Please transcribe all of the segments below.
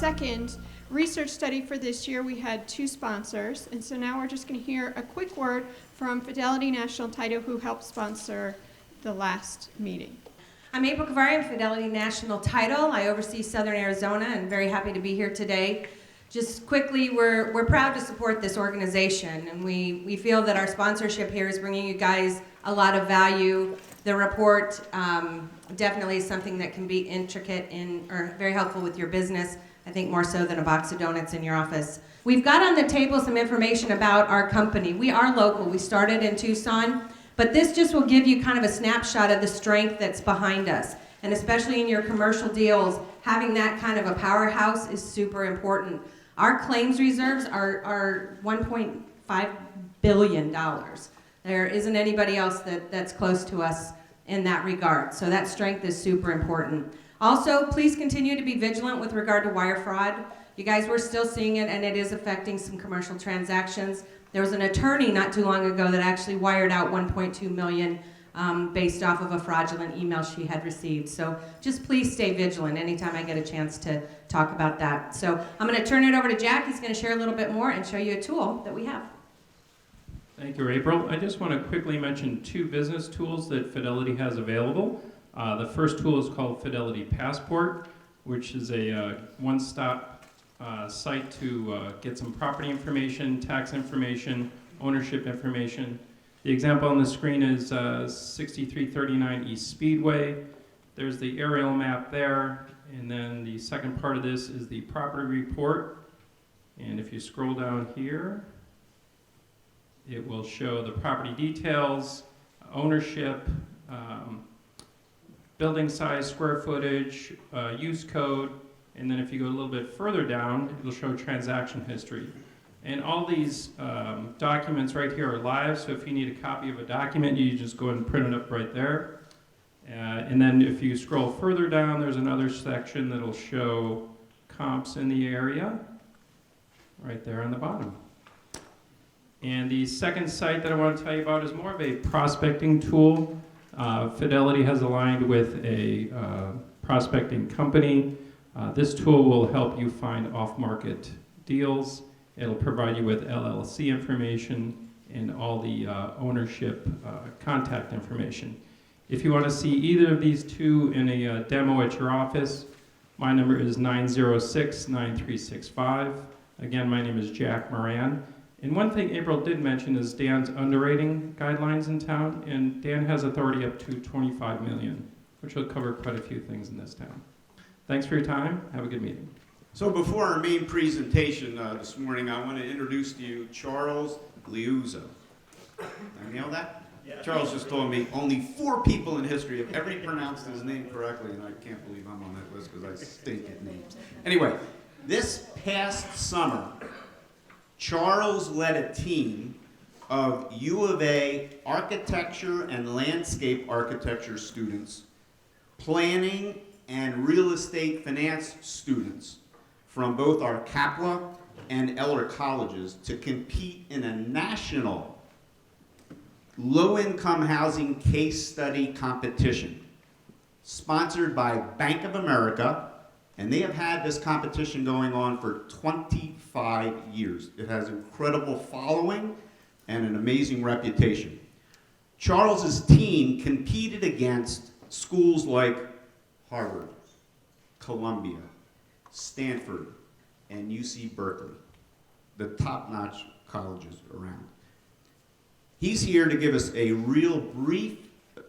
second research study for this year, we had 2 sponsors. And so now we're just going to hear a quick word from Fidelity National Title, who helped sponsor the last meeting. I'm April Kavari, I'm Fidelity National Title. I oversee Southern Arizona and very happy to be here today. Just quickly, we're proud to support this organization, and we feel that our sponsorship here is bringing you guys a lot of value. The report definitely is something that can be intricate or very helpful with your business, I think more so than a box of donuts in your office. We've got on the table some information about our company. We are local. We started in Tucson, but this just will give you kind of a snapshot of the strength that's behind us. And especially in your commercial deals, having that kind of a powerhouse is super important. Our claims reserves are $1.5 billion. There isn't anybody else that's close to us in that regard. So that strength is super important. Also, please continue to be vigilant with regard to wire fraud. You guys, we're still seeing it, and it is affecting some commercial transactions. There was an attorney not too long ago that actually wired out $1.2 million based off of a fraudulent email she had received. So just please stay vigilant anytime I get a chance to talk about that. So I'm going to turn it over to Jack. He's going to share a little bit more and show you a tool that we have. Thank you, April. I just want to quickly mention 2 business tools that Fidelity has available. The first tool is called Fidelity Passport, which is a one-stop site to get some property information, tax information, ownership information. The example on the screen is 6339 East Speedway. There's the aerial map there, and then the second part of this is the property report. And if you scroll down here, it will show the property details, ownership, building size, square footage, use code, and then if you go a little bit further down, it'll show transaction history. And all these documents right here are live, so if you need a copy of a document, you just go ahead and print it up right there. And then if you scroll further down, there's another section that'll show comps in the area, right there on the bottom. And the second site that I want to tell you about is more of a prospecting tool. Fidelity has aligned with a prospecting company. This tool will help you find off-market deals. It'll provide you with LLC information and all the ownership contact information. If you want to see either of these 2 in a demo at your office, my number is 906-9365. Again, my name is Jack Moran. And one thing April did mention is Dan's underwriting guidelines in town, and Dan has authority up to $25 million, which will cover quite a few things in this town. Thanks for your time. Have a good meeting. So before our main presentation this morning, I want to introduce to you Charles Liuzzo. Did I nail that? Yeah. Charles just told me only 4 people in history have ever pronounced his name correctly, and I can't believe I'm on that list because I stink at names. Anyway, this past summer, Charles led a team of U of A architecture and landscape architecture students, planning and real estate finance students from both our Kapla and Eller colleges to compete in a national low-income housing case study competition sponsored by Bank of America, and they have had this competition going on for 25 years. It has incredible following and an amazing reputation. Charles's team competed against schools like Harvard, Columbia, Stanford, and UC Berkeley, the top-notch colleges around. He's here to give us a real brief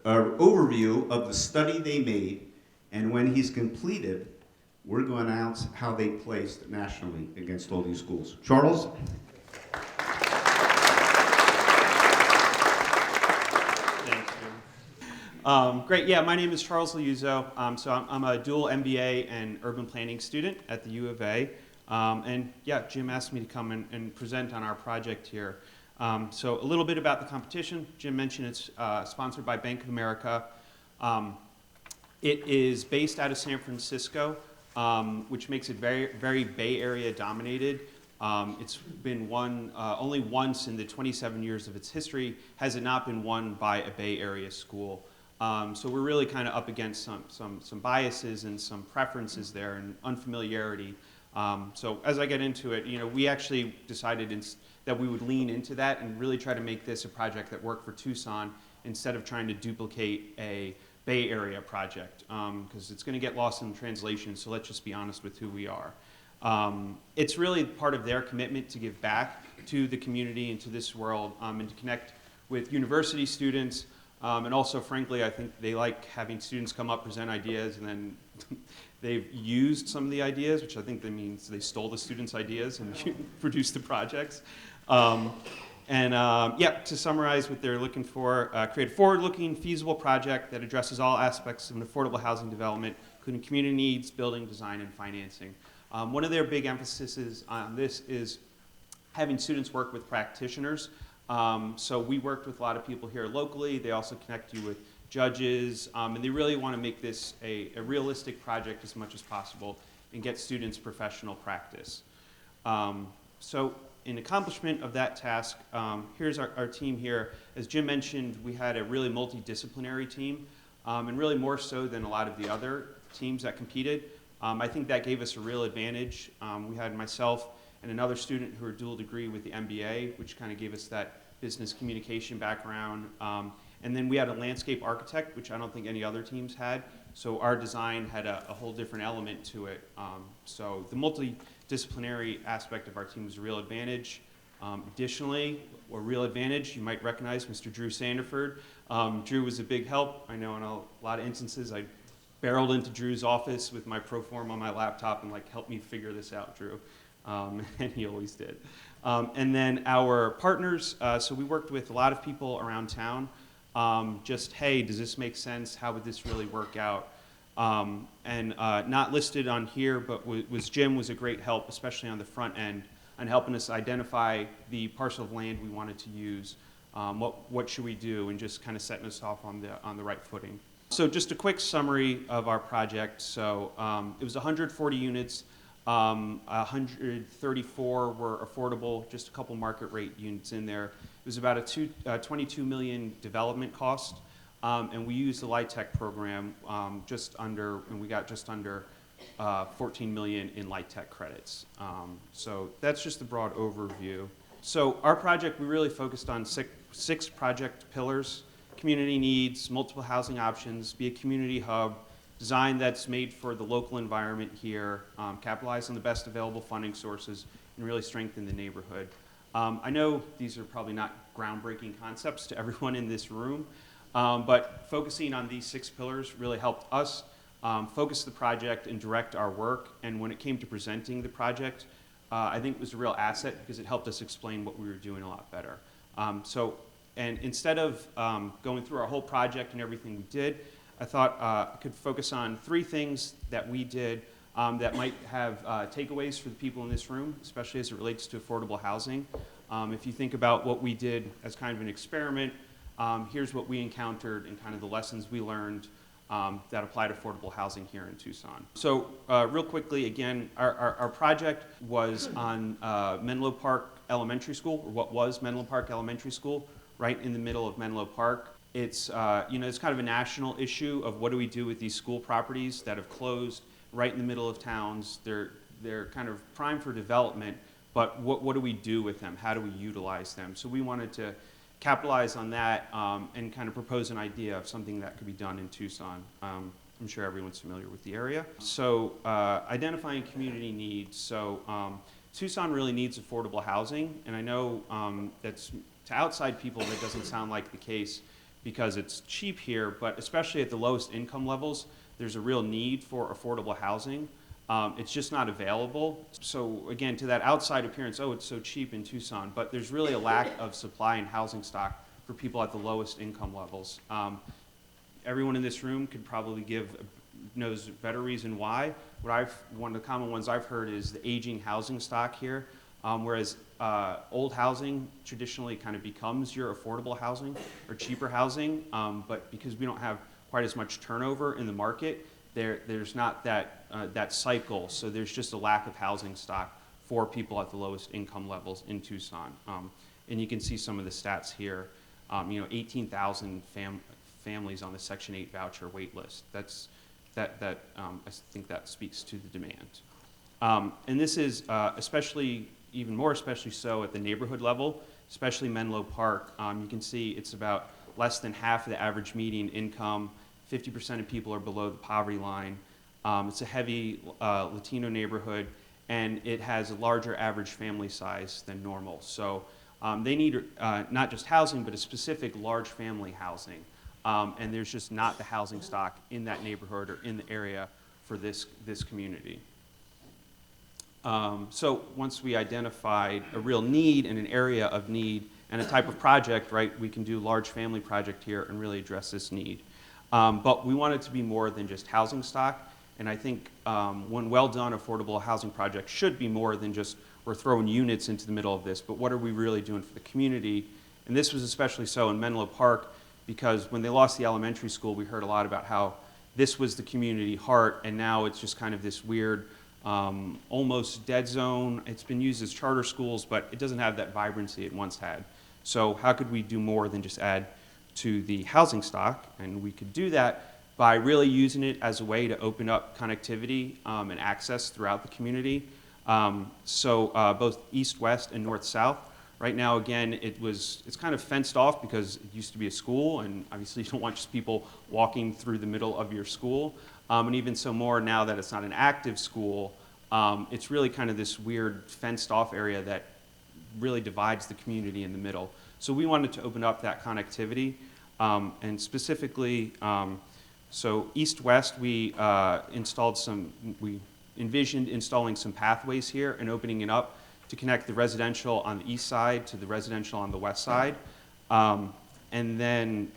overview of the study they made, and when he's completed, we're going to announce how they placed nationally against all these schools. Charles? Thank you. Great, yeah, my name is Charles Liuzzo. So I'm a dual MBA and urban planning student at the U of A. And yeah, Jim asked me to come and present on our project here. So a little bit about the competition. Jim mentioned it's sponsored by Bank of America. It is based out of San Francisco, which makes it very, very Bay Area dominated. It's been won only once in the 27 years of its history has it not been won by a Bay Area school. So we're really kind of up against some biases and some preferences there and unfamiliarity. So as I get into it, we actually decided that we would lean into that and really try to make this a project that worked for Tucson instead of trying to duplicate a Bay Area project, because it's going to get lost in translation, so let's just be honest with who we are. It's really part of their commitment to give back to the community and to this world, and to connect with university students, and also, frankly, I think they like having students come up, present ideas, and then they've used some of the ideas, which I think that means they stole the students' ideas and produced the projects. To summarize what they're looking for, create a forward-looking, feasible project that addresses all aspects of an affordable housing development, including community needs, building, design, and financing. One of their big emphases on this is having students work with practitioners. So we worked with a lot of people here locally. They also connect you with judges, and they really want to make this a realistic project as much as possible and get students professional practice. So in accomplishment of that task, here's our team here. As Jim mentioned, we had a really multidisciplinary team, and really more so than a lot of the other teams that competed. I think that gave us a real advantage. We had myself and another student who are dual degree with the MBA, which kind of gave us that business communication background. And then we had a landscape architect, which I don't think any other teams had. So our design had a whole different element to it. So the multidisciplinary aspect of our team was a real advantage. Additionally, a real advantage, you might recognize Mr. Drew Sanderford. Drew was a big help. I know in a lot of instances I barreled into Drew's office with my pro form on my laptop and help me figure this out, Drew. And he always did. And then our partners, so we worked with a lot of people around town. Hey, does this make sense? How would this really work out? Not listed on here, but Jim was a great help, especially on the front end, on helping us identify the parcel of land we wanted to use. What should we do, and just kind of setting us off on the right footing. So just a quick summary of our project. So it was 140 units. 134 were affordable, just a couple market rate units in there. It was about a $22 million development cost, and we used the LIHTC program and we got just under 14 million in LIHTC credits. So that's just the broad overview. So our project, we really focused on six project pillars: community needs, multiple housing options, be a community hub, design that's made for the local environment here, capitalize on the best available funding sources, and really strengthen the neighborhood. I know these are probably not groundbreaking concepts to everyone in this room, but focusing on these 6 pillars really helped us focus the project and direct our work. And when it came to presenting the project, I think it was a real asset because it helped us explain what we were doing a lot better. And instead of going through our whole project and everything we did, I thought I could focus on 3 things that we did that might have takeaways for the people in this room, especially as it relates to affordable housing. If you think about what we did as kind of an experiment, here's what we encountered and kind of the lessons we learned that apply to affordable housing here in Tucson. So real quickly, again, our project was on Menlo Park Elementary School, or what was Menlo Park Elementary School, right in the middle of Menlo Park. It's, it's kind of a national issue of what do we do with these school properties that have closed right in the middle of towns. They're kind of prime for development, but what do we do with them? How do we utilize them? So we wanted to capitalize on that and kind of propose an idea of something that could be done in Tucson. I'm sure everyone's familiar with the area. So identifying community needs. So Tucson really needs affordable housing, and I know that's to outside people that doesn't sound like the case because it's cheap here, but especially at the lowest income levels, there's a real need for affordable housing. It's just not available. So again, to that outside appearance, oh, it's so cheap in Tucson, but there's really a lack of supply and housing stock for people at the lowest income levels. Everyone in this room could probably knows a better reason why. One of the common ones I've heard is the aging housing stock here, whereas old housing traditionally kind of becomes your affordable housing or cheaper housing, but because we don't have quite as much turnover in the market, there's not that cycle, so there's just a lack of housing stock for people at the lowest income levels in Tucson. And you can see some of the stats here. 18,000 families on the Section 8 voucher wait list. I think that speaks to the demand. And this is especially, even more especially so at the neighborhood level, especially Menlo Park. You can see it's about less than half of the average median income. 50% of people are below the poverty line. It's a heavy Latino neighborhood, and it has a larger average family size than normal. So they need not just housing, but a specific large family housing. And there's just not the housing stock in that neighborhood or in the area for this community. So once we identified a real need and an area of need and a type of project, right, we can do a large family project here and really address this need. But we want it to be more than just housing stock. And I think when well done, affordable housing projects should be more than just we're throwing units into the middle of this, but what are we really doing for the community? And this was especially so in Menlo Park, because when they lost the elementary school, we heard a lot about how this was the community heart, and now it's just kind of this weird, almost dead zone. It's been used as charter schools, but it doesn't have that vibrancy it once had. So how could we do more than just add to the housing stock? And we could do that by really using it as a way to open up connectivity and access throughout the community. Both east-west and north-south. Right now, again, it's kind of fenced off because it used to be a school, and obviously you don't want just people walking through the middle of your school. And even so more now that it's not an active school, it's really kind of this weird fenced-off area that really divides the community in the middle. So we wanted to open up that connectivity, and specifically, so east-west, we envisioned installing some pathways here and opening it up to connect the residential on the east side to the residential on the west side. And then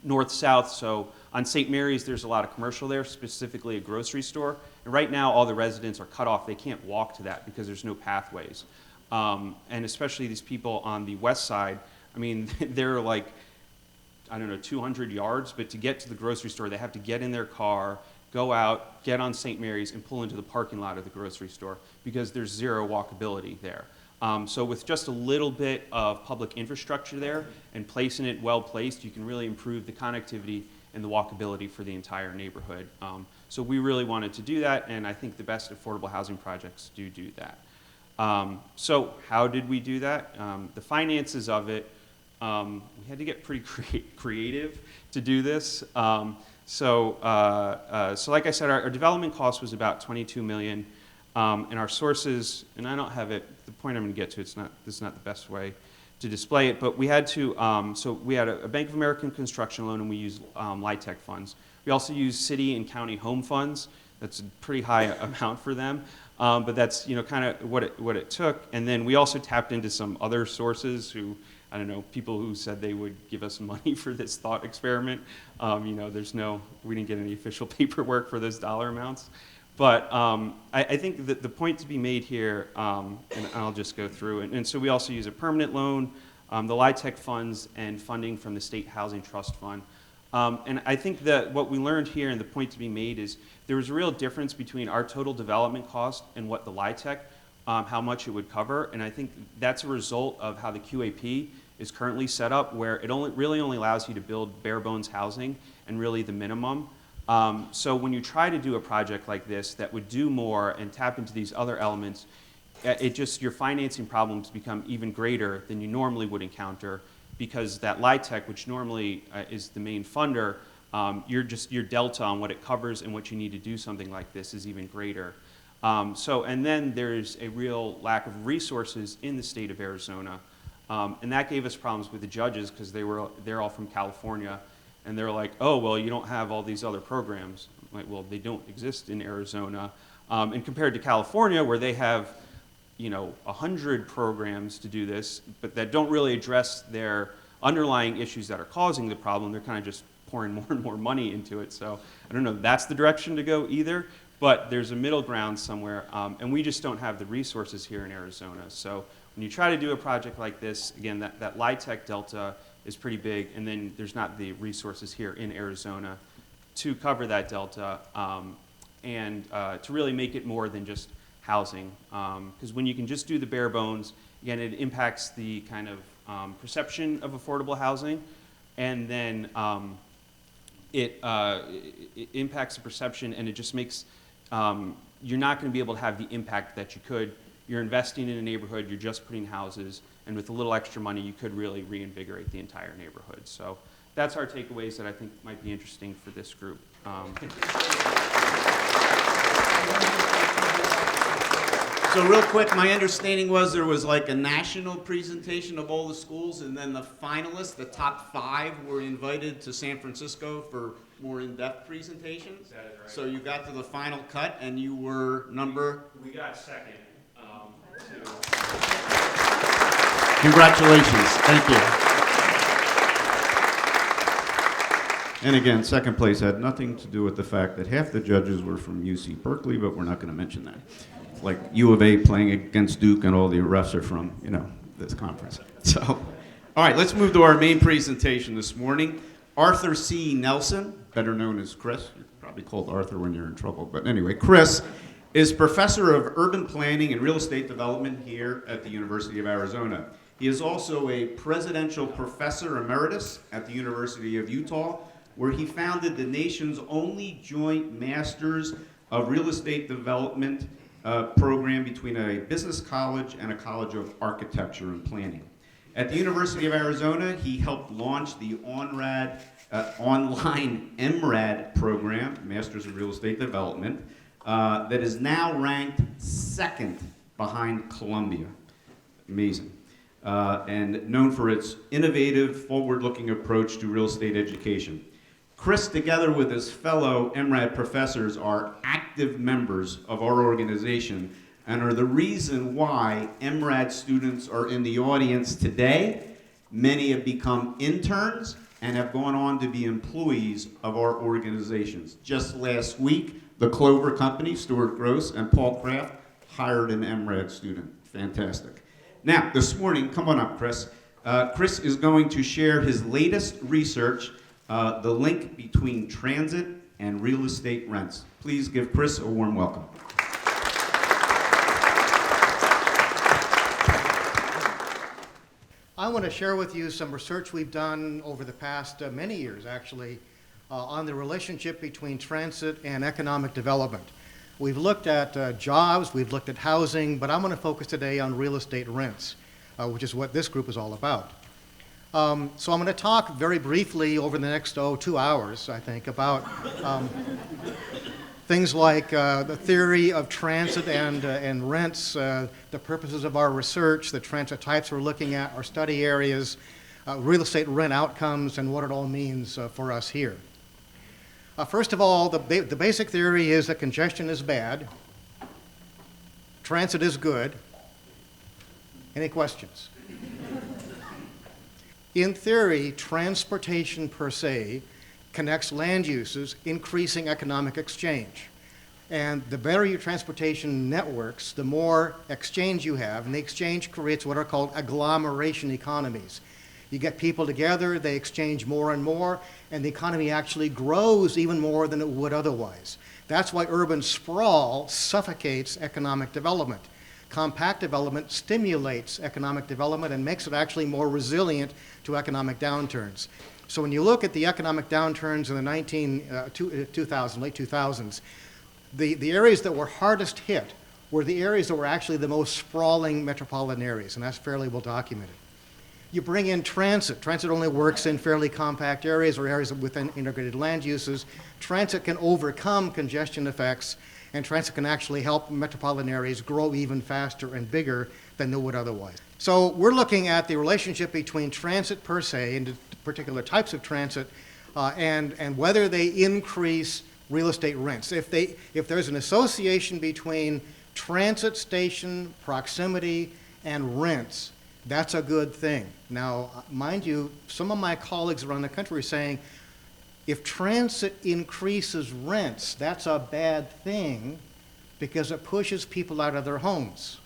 north-south, so on St. Mary's, there's a lot of commercial there, specifically a grocery store. And right now, all the residents are cut off. They can't walk to that because there's no pathways. And especially these people on the west side, I mean, they're like, I don't know, 200 yards, but to get to the grocery store, they have to get in their car, go out, get on St. Mary's, and pull into the parking lot of the grocery store because there's zero walkability there. So with just a little bit of public infrastructure there and placing it well placed, you can really improve the connectivity and the walkability for the entire neighborhood. So we really wanted to do that, and I think the best affordable housing projects do that. So how did we do that? The finances of it, we had to get pretty creative to do this. So like I said, our development cost was about $22 million, and our sources, and I don't have it, the point I'm going to get to, this is not the best way to display it, but we had to, so we had a Bank of America construction loan, and we used LIHTC funds. We also used city and county home funds. That's a pretty high amount for them, but that's kind of what it took. And then we also tapped into some other sources who, I don't know, people who said they would give us money for this thought experiment. We didn't get any official paperwork for those dollar amounts. But I think that the point to be made here, and I'll just go through, and so we also use a permanent loan, the LIHTC funds, and funding from the State Housing Trust Fund. And I think that what we learned here, and the point to be made, is there was a real difference between our total development cost and what the LIHTC, how much it would cover. And I think that's a result of how the QAP is currently set up, where it really only allows you to build bare bones housing and really the minimum. So when you try to do a project like this that would do more and tap into these other elements, your financing problems become even greater than you normally would encounter, because that LIHTC, which normally is the main funder, your delta on what it covers and what you need to do something like this is even greater. And then there's a real lack of resources in the state of Arizona. And that gave us problems with the judges because they're all from California, and they're like, oh, well, you don't have all these other programs. I'm like, well, they don't exist in Arizona. And compared to California, where they have 100 programs to do this, but that don't really address their underlying issues that are causing the problem, they're kind of just pouring more and more money into it. So I don't know if that's the direction to go either, but there's a middle ground somewhere, and we just don't have the resources here in Arizona. So when you try to do a project like this, again, that LIHTC delta is pretty big, and then there's not the resources here in Arizona to cover that delta and to really make it more than just housing. Because when you can just do the bare bones, again, it impacts the kind of perception of affordable housing, and then it impacts the perception, and it just makes you're not going to be able to have the impact that you could. You're investing in a neighborhood, you're just putting houses, and with a little extra money, you could really reinvigorate the entire neighborhood. So that's our takeaways that I think might be interesting for this group. So real quick, my understanding was there was like a national presentation of all the schools, and then the finalists, the top 5, were invited to San Francisco for more in-depth presentations. That is right. So you got to the final cut, and you were number? We got second. Congratulations. Thank you. And again, second place had nothing to do with the fact that half the judges were from UC Berkeley, but we're not going to mention that. Like U of A playing against Duke, and all the refs are from, this conference. So, all right, let's move to our main presentation this morning. Arthur C. Nelson, better known as Chris. You're probably called Arthur when you're in trouble, but anyway, Chris is professor of urban planning and real estate development here at the University of Arizona. He is also a presidential professor emeritus at the University of Utah, where he founded the nation's only joint Masters of Real Estate Development program between a business college and a college of architecture and planning. At the University of Arizona, he helped launch the online MRAD program, Masters of Real Estate Development, that is now ranked 2nd behind Columbia. Amazing. And known for its innovative, forward-looking approach to real estate education. Chris, together with his fellow MRAD professors, are active members of our organization and are the reason why MRAD students are in the audience today. Many have become interns and have gone on to be employees of our organizations. Just last week, the Clover Company, Stuart Gross and Paul Kraft, hired an MRAD student. Fantastic. Now, this morning, come on up, Chris. Chris is going to share his latest research, the link between transit and real estate rents. Please give Chris a warm welcome. I want to share with you some research we've done over the past many years, actually, on the relationship between transit and economic development. We've looked at jobs, we've looked at housing, but I'm going to focus today on real estate rents, which is what this group is all about. So I'm going to talk very briefly over the next 2 hours, I think, about things like the theory of transit and rents, the purposes of our research, the transit types we're looking at, our study areas, real estate rent outcomes, and what it all means for us here. First of all, the basic theory is that congestion is bad, transit is good. Any questions? In theory, transportation per se connects land uses, increasing economic exchange. And the better your transportation networks, the more exchange you have, and the exchange creates what are called agglomeration economies. You get people together, they exchange more and more, and the economy actually grows even more than it would otherwise. That's why urban sprawl suffocates economic development. Compact development stimulates economic development and makes it actually more resilient to economic downturns. So when you look at the economic downturns in the late 2000s, the areas that were hardest hit were the areas that were actually the most sprawling metropolitan areas, and that's fairly well documented. You bring in transit. Transit only works in fairly compact areas or areas within integrated land uses. Transit can overcome congestion effects, and transit can actually help metropolitan areas grow even faster and bigger than they would otherwise. So we're looking at the relationship between transit per se and the particular types of transit and whether they increase real estate rents. If there's an association between transit station proximity and rents, that's a good thing. Now, mind you, some of my colleagues around the country are saying, if transit increases rents, that's a bad thing because it pushes people out of their homes.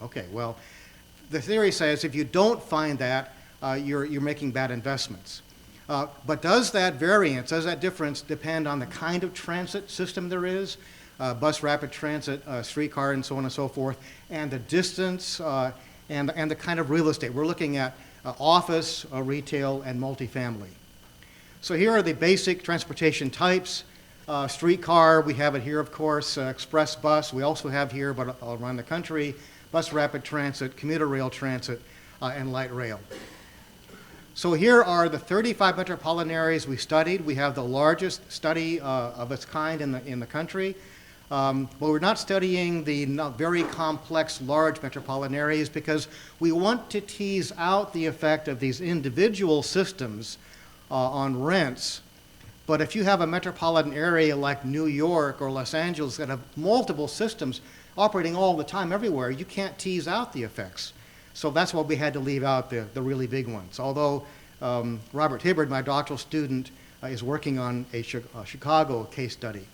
Okay, well, the theory says if you don't find that, you're making bad investments. But does that variance, does that difference depend on the kind of transit system there is, bus, rapid transit, streetcar, and so on and so forth, and the distance and the kind of real estate? We're looking at office, retail, and multifamily. So here are the basic transportation types. Streetcar, we have it here, of course, express bus, we also have here, but all around the country, bus rapid transit, commuter rail transit, and light rail. So here are the 35 metropolitan areas we studied. We have the largest study of its kind in the country. But we're not studying the very complex, large metropolitan areas because we want to tease out the effect of these individual systems on rents. But if you have a metropolitan area like New York or Los Angeles that have multiple systems operating all the time everywhere, you can't tease out the effects. So that's why we had to leave out the really big ones. Although Robert Hibbard, my doctoral student, is working on a Chicago case study.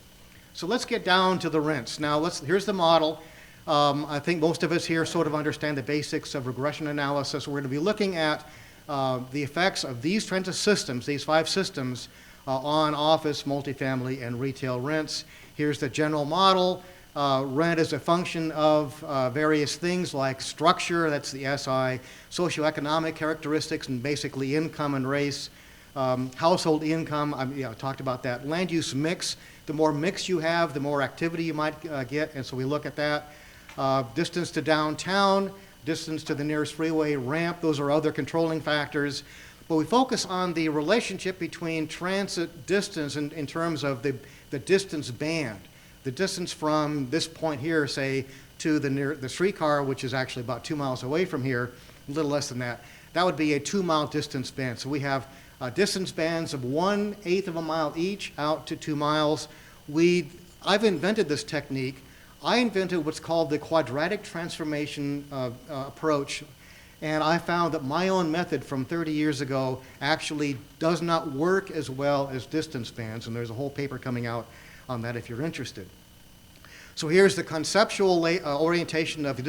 So let's get down to the rents. Now, here's the model. I think most of us here sort of understand the basics of regression analysis. We're going to be looking at the effects of these transit systems, these 5 systems, on office, multifamily, and retail rents. Here's the general model. Rent is a function of various things like structure, that's the SI, socioeconomic characteristics, and basically income and race. Household income, I talked about that. Land use mix, the more mix you have, the more activity you might get, and so we look at that. Distance to downtown, distance to the nearest freeway, ramp, those are other controlling factors. But we focus on the relationship between transit distance in terms of the distance band. The distance from this point here, say, to the streetcar, which is actually about 2 miles away from here, a little less than that, that would be a 2-mile distance band. So we have distance bands of 1/8 of a mile each out to 2 miles. I've invented this technique. I invented what's called the quadratic transformation approach, and I found that my own method from 30 years ago actually does not work as well as distance bands, and there's a whole paper coming out on that if you're interested. So here's the conceptual orientation of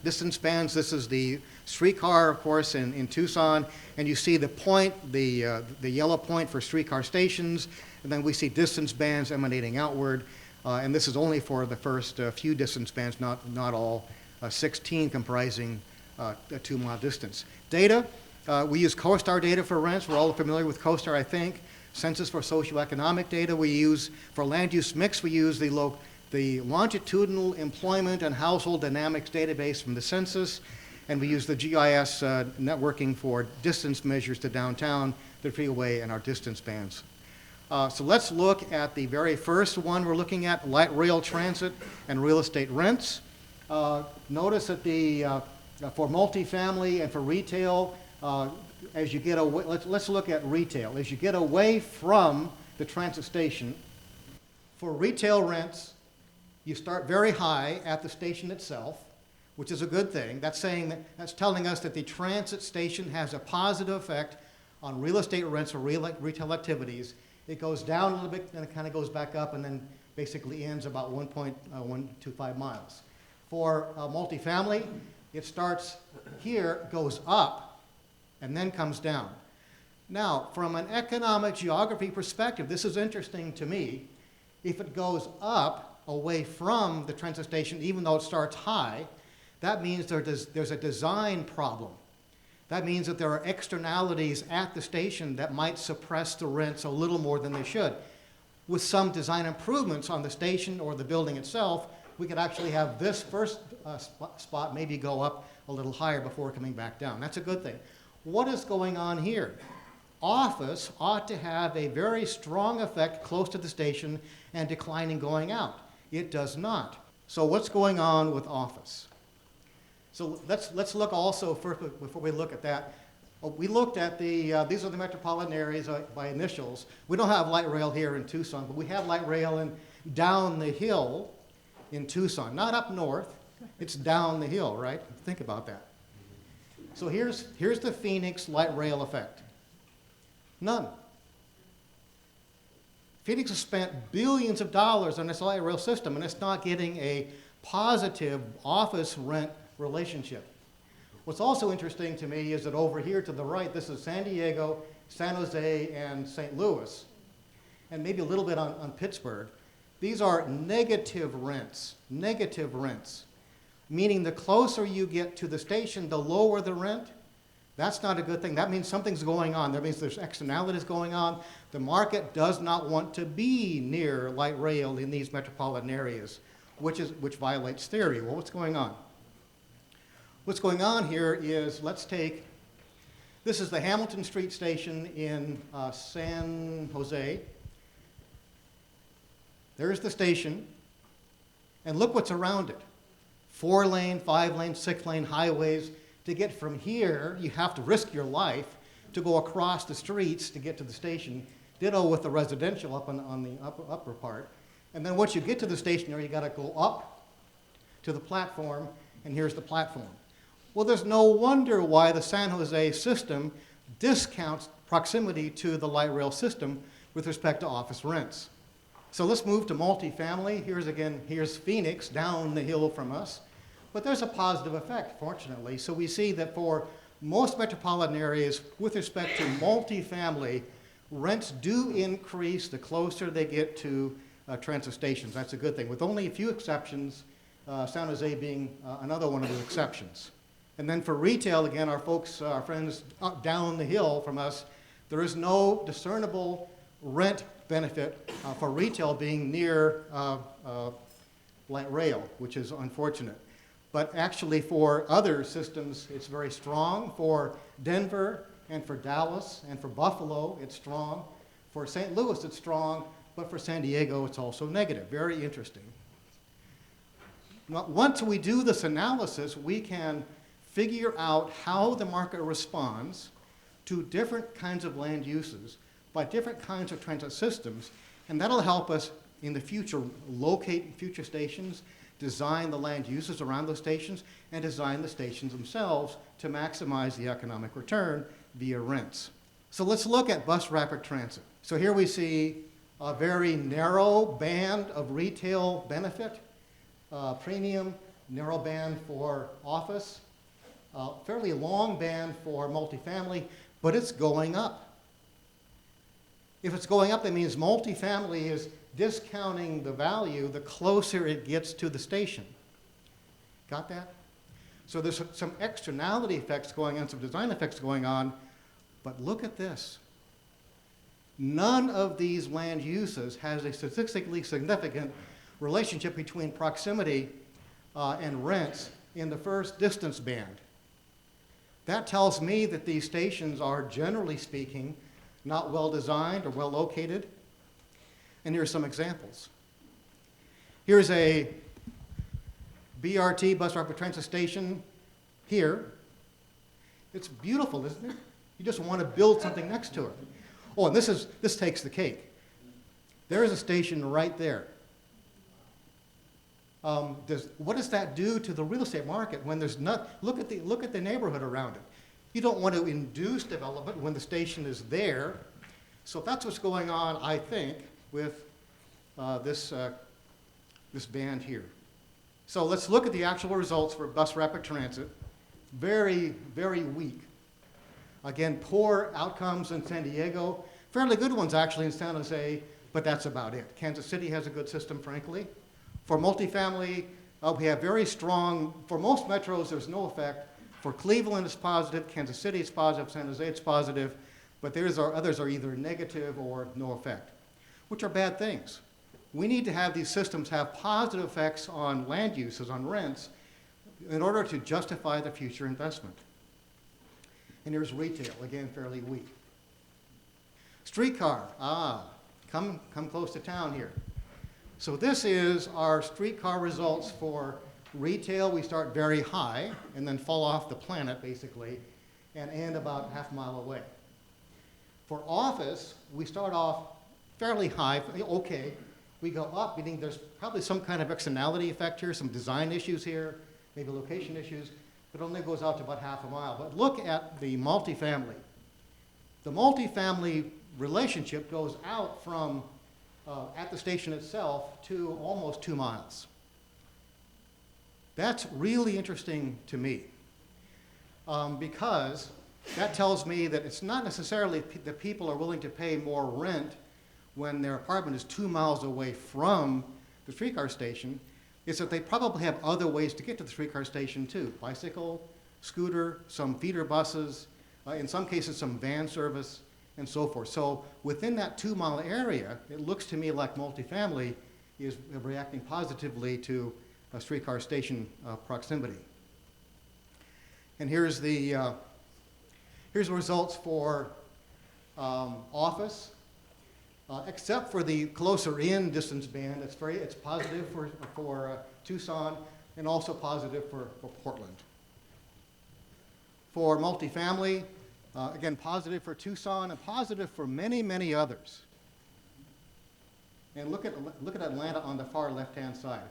distance bands. This is the streetcar, of course, in Tucson, and you see the point, the yellow point for streetcar stations, and then we see distance bands emanating outward, and this is only for the first few distance bands, not all 16 comprising a 2-mile distance. Data, we use CoStar data for rents. We're all familiar with CoStar, I think. Census for socioeconomic data we use. For land use mix, we use the longitudinal employment and household dynamics database from the census, and we use the GIS networking for distance measures to downtown, the freeway, and our distance bands. So let's look at the very first one we're looking at, light rail transit and real estate rents. Notice that for multifamily and for retail, as you get away, let's look at retail. As you get away from the transit station, for retail rents, you start very high at the station itself, which is a good thing. That's telling us that the transit station has a positive effect on real estate rents for retail activities. It goes down a little bit, and it kind of goes back up, and then basically ends about 1.125 miles. For multifamily, it starts here, goes up, and then comes down. Now, from an economic geography perspective, this is interesting to me. If it goes up away from the transit station, even though it starts high, that means there's a design problem. That means that there are externalities at the station that might suppress the rents a little more than they should. With some design improvements on the station or the building itself, we could actually have this first spot maybe go up a little higher before coming back down. That's a good thing. What is going on here? Office ought to have a very strong effect close to the station and declining going out. It does not. So what's going on with office? So let's look also first, before we look at that. We looked at these are the metropolitan areas by initials. We don't have light rail here in Tucson, but we have light rail down the hill in Tucson, not up north. It's down the hill, right? Think about that. So here's the Phoenix light rail effect. None. Phoenix has spent billions of dollars on this light rail system, and it's not getting a positive office rent relationship. What's also interesting to me is that over here to the right, this is San Diego, San Jose, and St. Louis, and maybe a little bit on Pittsburgh. These are negative rents, meaning the closer you get to the station, the lower the rent, That's not a good thing. That means something's going on. That means there's externalities going on. The market does not want to be near light rail in these metropolitan areas, which violates theory. Well, what's going on? What's going on here is, let's take, this is the Hamilton Street station in San Jose. There's the station, and look what's around it. 4-lane, 5-lane, 6-lane highways. To get from here, you have to risk your life to go across the streets to get to the station. Ditto with the residential up on the upper part. And then once you get to the station, you got to go up to the platform, and here's the platform. Well, there's no wonder why the San Jose system discounts proximity to the light rail system with respect to office rents. So let's move to multifamily. Here's Phoenix down the hill from us. But there's a positive effect, fortunately. So we see that for most metropolitan areas, with respect to multifamily, rents do increase the closer they get to transit stations. That's a good thing, with only a few exceptions, San Jose being another one of those exceptions. And then for retail, again, our friends down the hill from us, there is no discernible rent benefit for retail being near light rail, which is unfortunate. But actually for other systems, it's very strong. For Denver and for Dallas and for Buffalo, it's strong. For St. Louis, it's strong, but for San Diego, it's also negative. Very interesting. Now, once we do this analysis, we can figure out how the market responds to different kinds of land uses by different kinds of transit systems, and that'll help us in the future locate future stations, design the land uses around those stations, and design the stations themselves to maximize the economic return via rents. So let's look at bus rapid transit. So here we see a very narrow band of retail benefit, premium, narrow band for office, fairly long band for multifamily, but it's going up. If it's going up, that means multifamily is discounting the value the closer it gets to the station. Got that? So there's some externality effects going on, some design effects going on, but look at this. None of these land uses has a statistically significant relationship between proximity and rents in the first distance band. That tells me that these stations are, generally speaking, not well designed or well located. And here are some examples. Here's a BRT, bus rapid transit station here. It's beautiful, isn't it? You just want to build something next to it. Oh, and this takes the cake. There is a station right there. What does that do to the real estate market when there's not? Look at the neighborhood around it. You don't want to induce development when the station is there. So that's what's going on, I think, with this band here. So let's look at the actual results for bus rapid transit. Very, very weak. Again, poor outcomes in San Diego. Fairly good ones, actually, in San Jose, but that's about it. Kansas City has a good system, frankly. For multifamily, we have very strong, for most metros, there's no effect. For Cleveland, it's positive. Kansas City, it's positive. San Jose, it's positive. But others are either negative or no effect, which are bad things. We need to have these systems have positive effects on land uses, on rents, in order to justify the future investment. And here's retail, again, fairly weak. Streetcar, come close to town here. So this is our streetcar results for retail. We start very high and then fall off the planet, basically, and end about half a mile away. For office, we start off fairly high, okay. We go up, meaning there's probably some kind of externality effect here, some design issues here, maybe location issues, but it only goes out to about half a mile. But look at the multifamily. The multifamily relationship goes out from at the station itself to almost 2 miles. That's really interesting to me because that tells me that it's not necessarily that people are willing to pay more rent when their apartment is 2 miles away from the streetcar station. It's that they probably have other ways to get to the streetcar station too. Bicycle, scooter, some feeder buses, in some cases some van service, and so forth. So within that 2-mile area, it looks to me like multifamily is reacting positively to a streetcar station proximity. And here's the results for office. Except for the closer in distance band, it's positive for Tucson and also positive for Portland. For multifamily, again, positive for Tucson and positive for many, many others. And look at Atlanta on the far left-hand side.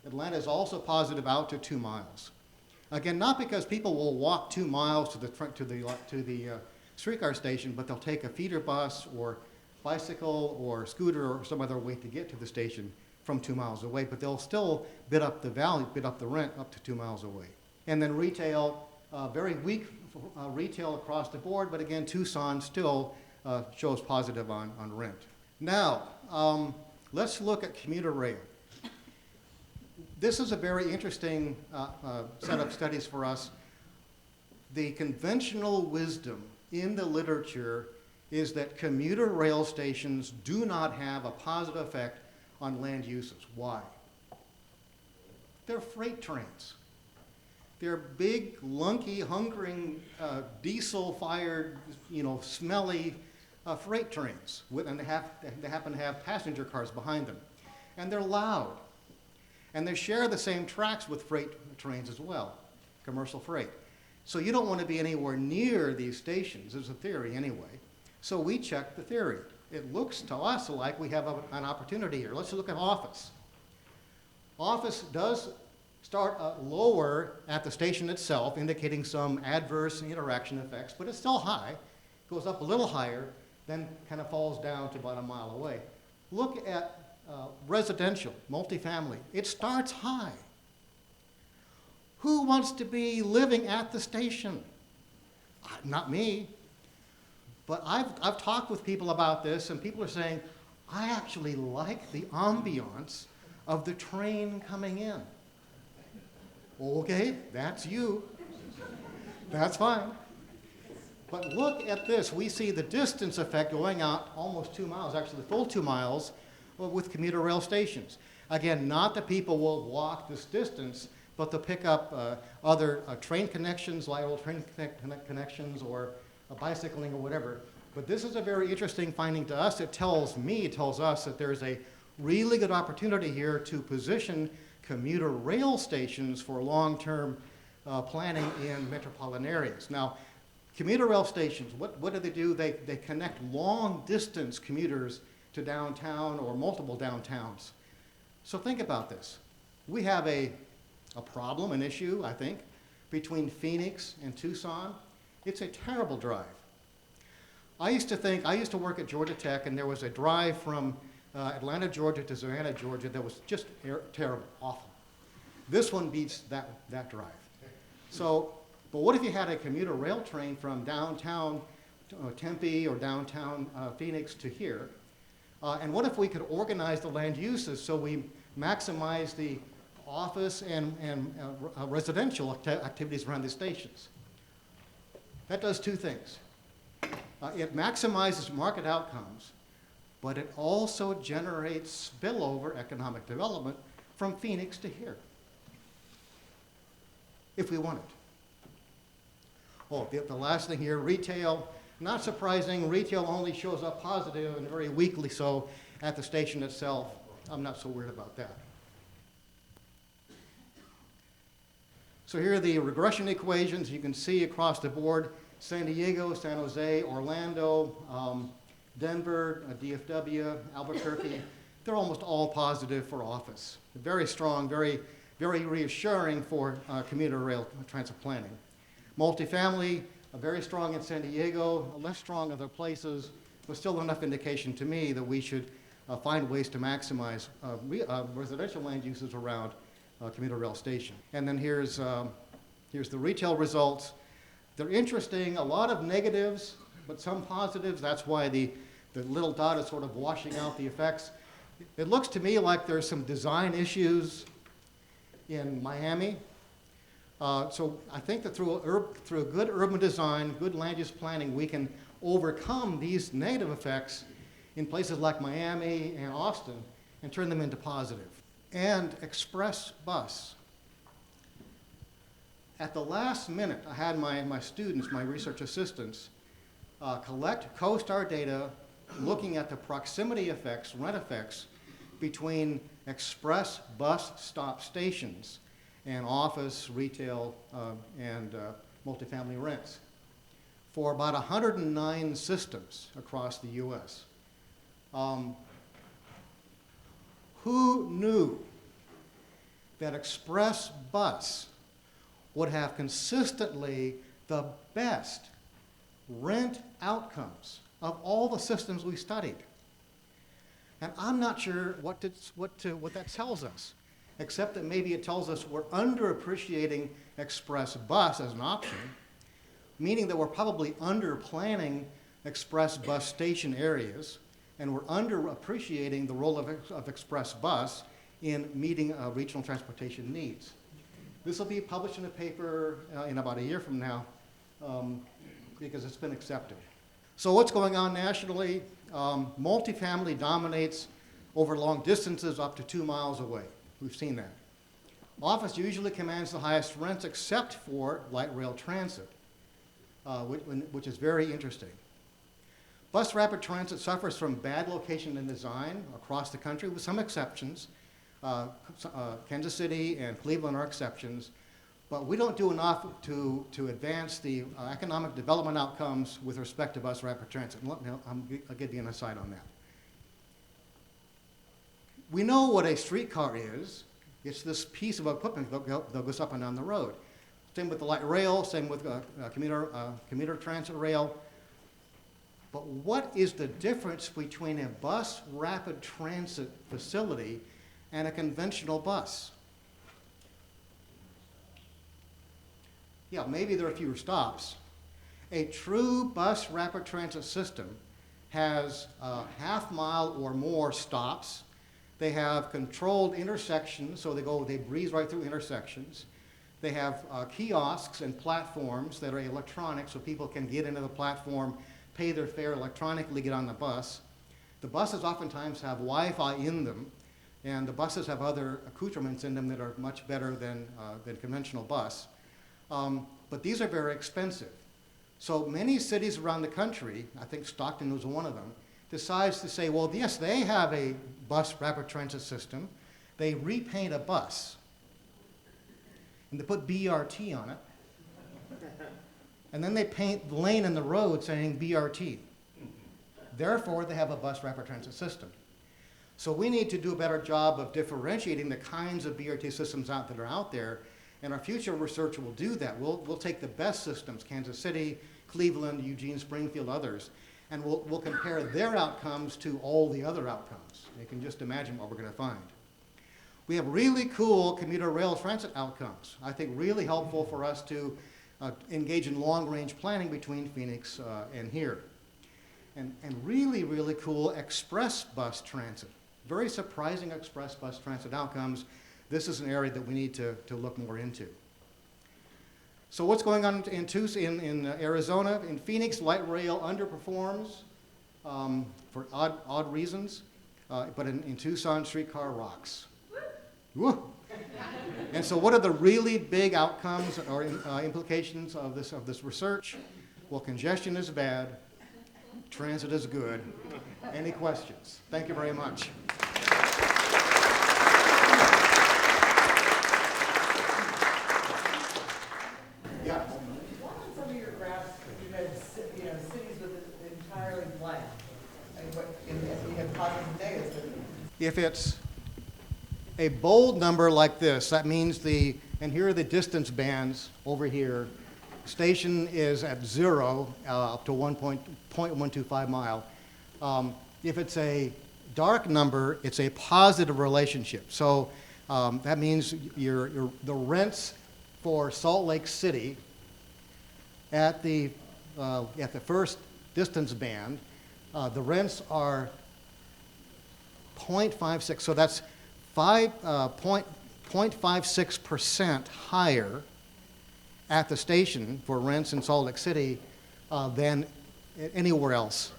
Atlanta is also positive out to 2 miles. Again, not because people will walk 2 miles to the streetcar station, but they'll take a feeder bus or bicycle or scooter or some other way to get to the station from 2 miles away, but they'll still bid up the rent up to 2 miles away. And then retail, very weak retail across the board, but again, Tucson still shows positive on rent. Now, let's look at commuter rail. This is a very interesting set of studies for us. The conventional wisdom in the literature is that commuter rail stations do not have a positive effect on land uses. Why? They're freight trains. They're big, lunky, hungering, diesel-fired, smelly freight trains, and they happen to have passenger cars behind them. And they're loud. And they share the same tracks with freight trains as well, commercial freight. So you don't want to be anywhere near these stations, is a theory anyway. So we checked the theory. It looks to us like we have an opportunity here. Let's look at office. Office does start lower at the station itself, indicating some adverse interaction effects, but it's still high. Goes up a little higher, then kind of falls down to about a mile away. Look at residential, multifamily. It starts high. Who wants to be living at the station? Not me. But I've talked with people about this, and people are saying, I actually like the ambiance of the train coming in. Okay, that's you. That's fine. But look at this. We see the distance effect going out almost 2 miles, actually the full 2 miles, with commuter rail stations. Again, not that people will walk this distance, but they'll pick up other train connections, lateral train connections, or bicycling or whatever. But this is a very interesting finding to us. It tells us that there's a really good opportunity here to position commuter rail stations for long-term planning in metropolitan areas. Now, commuter rail stations, what do? They connect long-distance commuters to downtown or multiple downtowns. So think about this. We have a problem, an issue, I think, between Phoenix and Tucson. It's a terrible drive. I used to work at Georgia Tech, and there was a drive from Atlanta, Georgia to Savannah, Georgia that was just terrible, awful. This one beats that drive. So, but what if you had a commuter rail train from downtown Tempe or downtown Phoenix to here? And what if we could organize the land uses so we maximize the office and residential activities around the stations? That does two things. It maximizes market outcomes, but it also generates spillover economic development from Phoenix to here, if we want it. Oh, the last thing here, retail. Not surprising, retail only shows up positive and very weakly so at the station itself. I'm not so worried about that. So here are the regression equations. You can see across the board, San Diego, San Jose, Orlando, Denver, DFW, Albuquerque, they're almost all positive for office. Very strong, very, very reassuring for commuter rail transit planning. Multifamily, very strong in San Diego, less strong other places, but still enough indication to me that we should find ways to maximize residential land uses around commuter rail station. And then here's the retail results. They're interesting, a lot of negatives, but some positives. That's why the little dot is sort of washing out the effects. It looks to me like there's some design issues in Miami. So I think that through good urban design, good land use planning, we can overcome these negative effects in places like Miami and Austin and turn them into positive. And express bus. At the last minute, I had my students, my research assistants, collect CoStar data looking at the proximity effects, rent effects, between express bus stop stations and office, retail, and multifamily rents for about 109 systems across the U.S. Who knew that express bus would have consistently the best rent outcomes of all the systems we studied? And I'm not sure what that tells us, except that maybe it tells us we're underappreciating express bus as an option, meaning that we're probably under-planning express bus station areas, and we're underappreciating the role of express bus in meeting regional transportation needs. This will be published in a paper in about a year from now because it's been accepted. So what's going on nationally? Multifamily dominates over long distances up to 2 miles away. We've seen that. Office usually commands the highest rents except for light rail transit, which is very interesting. Bus rapid transit suffers from bad location and design across the country, with some exceptions. Kansas City and Cleveland are exceptions, but we don't do enough to advance the economic development outcomes with respect to bus rapid transit. I'll give you an aside on that. We know what a streetcar is. It's this piece of equipment that goes up and down the road. Same with the light rail, same with commuter transit rail. But what is the difference between a bus rapid transit facility and a conventional bus? Yeah, maybe there are fewer stops. A true bus rapid transit system has half-mile or more stops. They have controlled intersections, so they breeze right through intersections. They have kiosks and platforms that are electronic, so people can get into the platform, pay their fare electronically, get on the bus. The buses oftentimes have Wi-Fi in them, and the buses have other accoutrements in them that are much better than conventional bus. But these are very expensive. So many cities around the country, I think Stockton was one of them, decides to say, well, yes, they have a bus rapid transit system. They repaint a bus, and they put BRT on it. And then they paint the lane in the road saying BRT. Therefore, they have a bus rapid transit system. So we need to do a better job of differentiating the kinds of BRT systems that are out there, and our future research will do that. We'll take the best systems, Kansas City, Cleveland, Eugene, Springfield, others, and we'll compare their outcomes to all the other outcomes. You can just imagine what we're going to find. We have really cool commuter rail transit outcomes. I think really helpful for us to engage in long-range planning between Phoenix and here. And really, really cool express bus transit. Very surprising express bus transit outcomes. This is an area that we need to look more into. So what's going on in Arizona? In Phoenix, light rail underperforms for odd reasons, but in Tucson, streetcar rocks. Woo! And so what are the really big outcomes or implications of this research? Well, congestion is bad, transit is good. Any questions? Thank you very much. Yeah. On some of your graphs, you had cities with entirely blank. You have positives and negatives. If it's a bold number like this, that means and here are the distance bands over here. Station is at 0 up to 1.125 mile. If it's a dark number, it's a positive relationship. So that means the rents for Salt Lake City at the first distance band, the rents are 0.56. So that's 0.56% higher at the station for rents in Salt Lake City than anywhere else.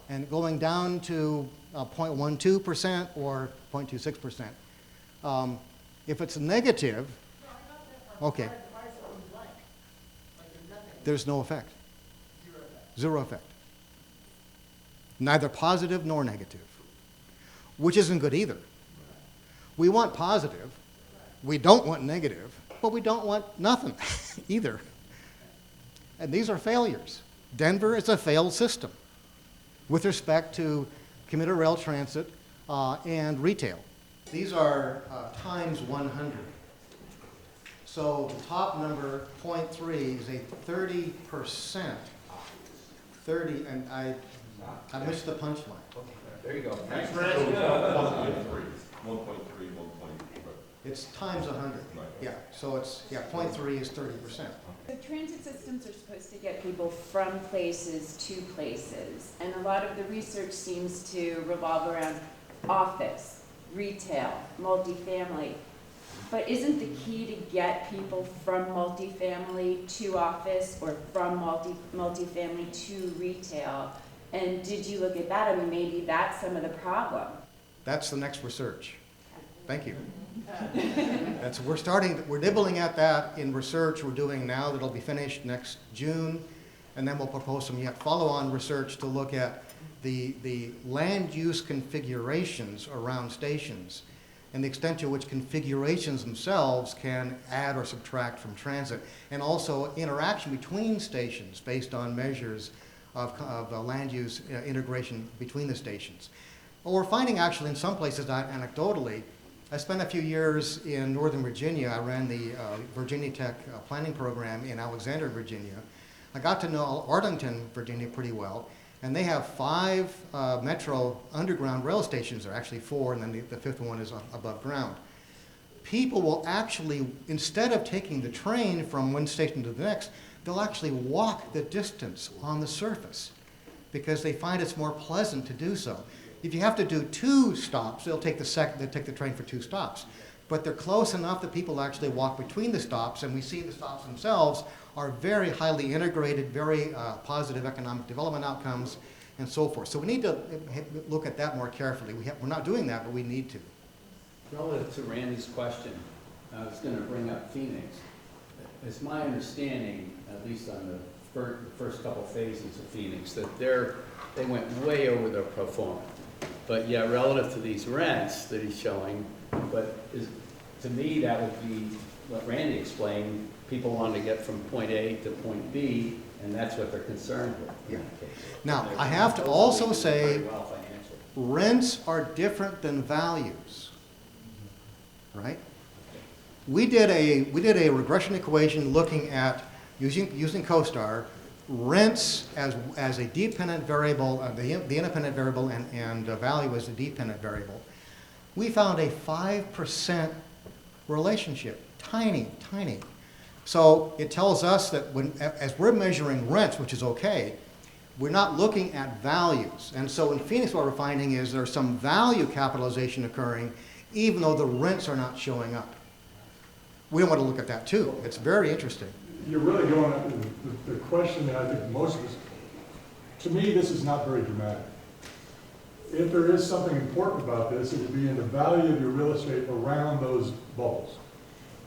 And going down to 0.12% or 0.26%. If it's negative, okay, there's no effect. Zero effect. Neither positive nor negative, which isn't good either. We want positive, we don't want negative, but we don't want nothing either. And these are failures. Denver is a failed system with respect to commuter rail transit and retail. These are times 100. So the top number, 0.3, is a 30%. 30, and I missed the punchline. There you go. That's good. 1.3, 1.3. It's times 100. Right. Yeah, so it's, 0.3 is 30%. The transit systems are supposed to get people from places to places, and a lot of the research seems to revolve around office, retail, multifamily. But isn't the key to get people from multifamily to office or from multifamily to retail? And did you look at that? I mean, maybe that's some of the problem. That's the next research. Thank you. We're nibbling at that in research we're doing now that'll be finished next June, and then we'll propose some yet follow-on research to look at the land use configurations around stations and the extent to which configurations themselves can add or subtract from transit, and also interaction between stations based on measures of land use integration between the stations. Well, we're finding actually in some places, anecdotally, I spent a few years in Northern Virginia. I ran the Virginia Tech planning program in Alexandria, Virginia. I got to know Arlington, Virginia pretty well, and they have 5 metro underground rail stations. There are actually 4, and then the 5th one is above ground. People will actually, instead of taking the train from one station to the next, they'll actually walk the distance on the surface because they find it's more pleasant to do so. If you have to do 2 stops, they'll take the train for 2 stops. But they're close enough that people actually walk between the stops, and we see the stops themselves are very highly integrated, very positive economic development outcomes, and so forth. So we need to look at that more carefully. We're not doing that, but we need to. Relative to Randy's question, I was going to bring up Phoenix. It's my understanding, at least on the first couple phases of Phoenix, that they went way over their pro forma. But yeah, relative to these rents that he's showing, to me that would be what Randy explained. People want to get from point A to point B, and that's what they're concerned with. Yeah. Now, I have to also say, rents are different than values, right? We did a regression equation looking at using CoStar, rents as a dependent variable, the independent variable, and value as a dependent variable. We found a 5% relationship, tiny. So it tells us that as we're measuring rents, which is okay, we're not looking at values. And so in Phoenix, what we're finding is there's some value capitalization occurring, even though the rents are not showing up. We want to look at that too. It's very interesting. You're really going at the question that I think most of us, to me, this is not very dramatic. If there is something important about this, it would be in the value of your real estate around those bubbles.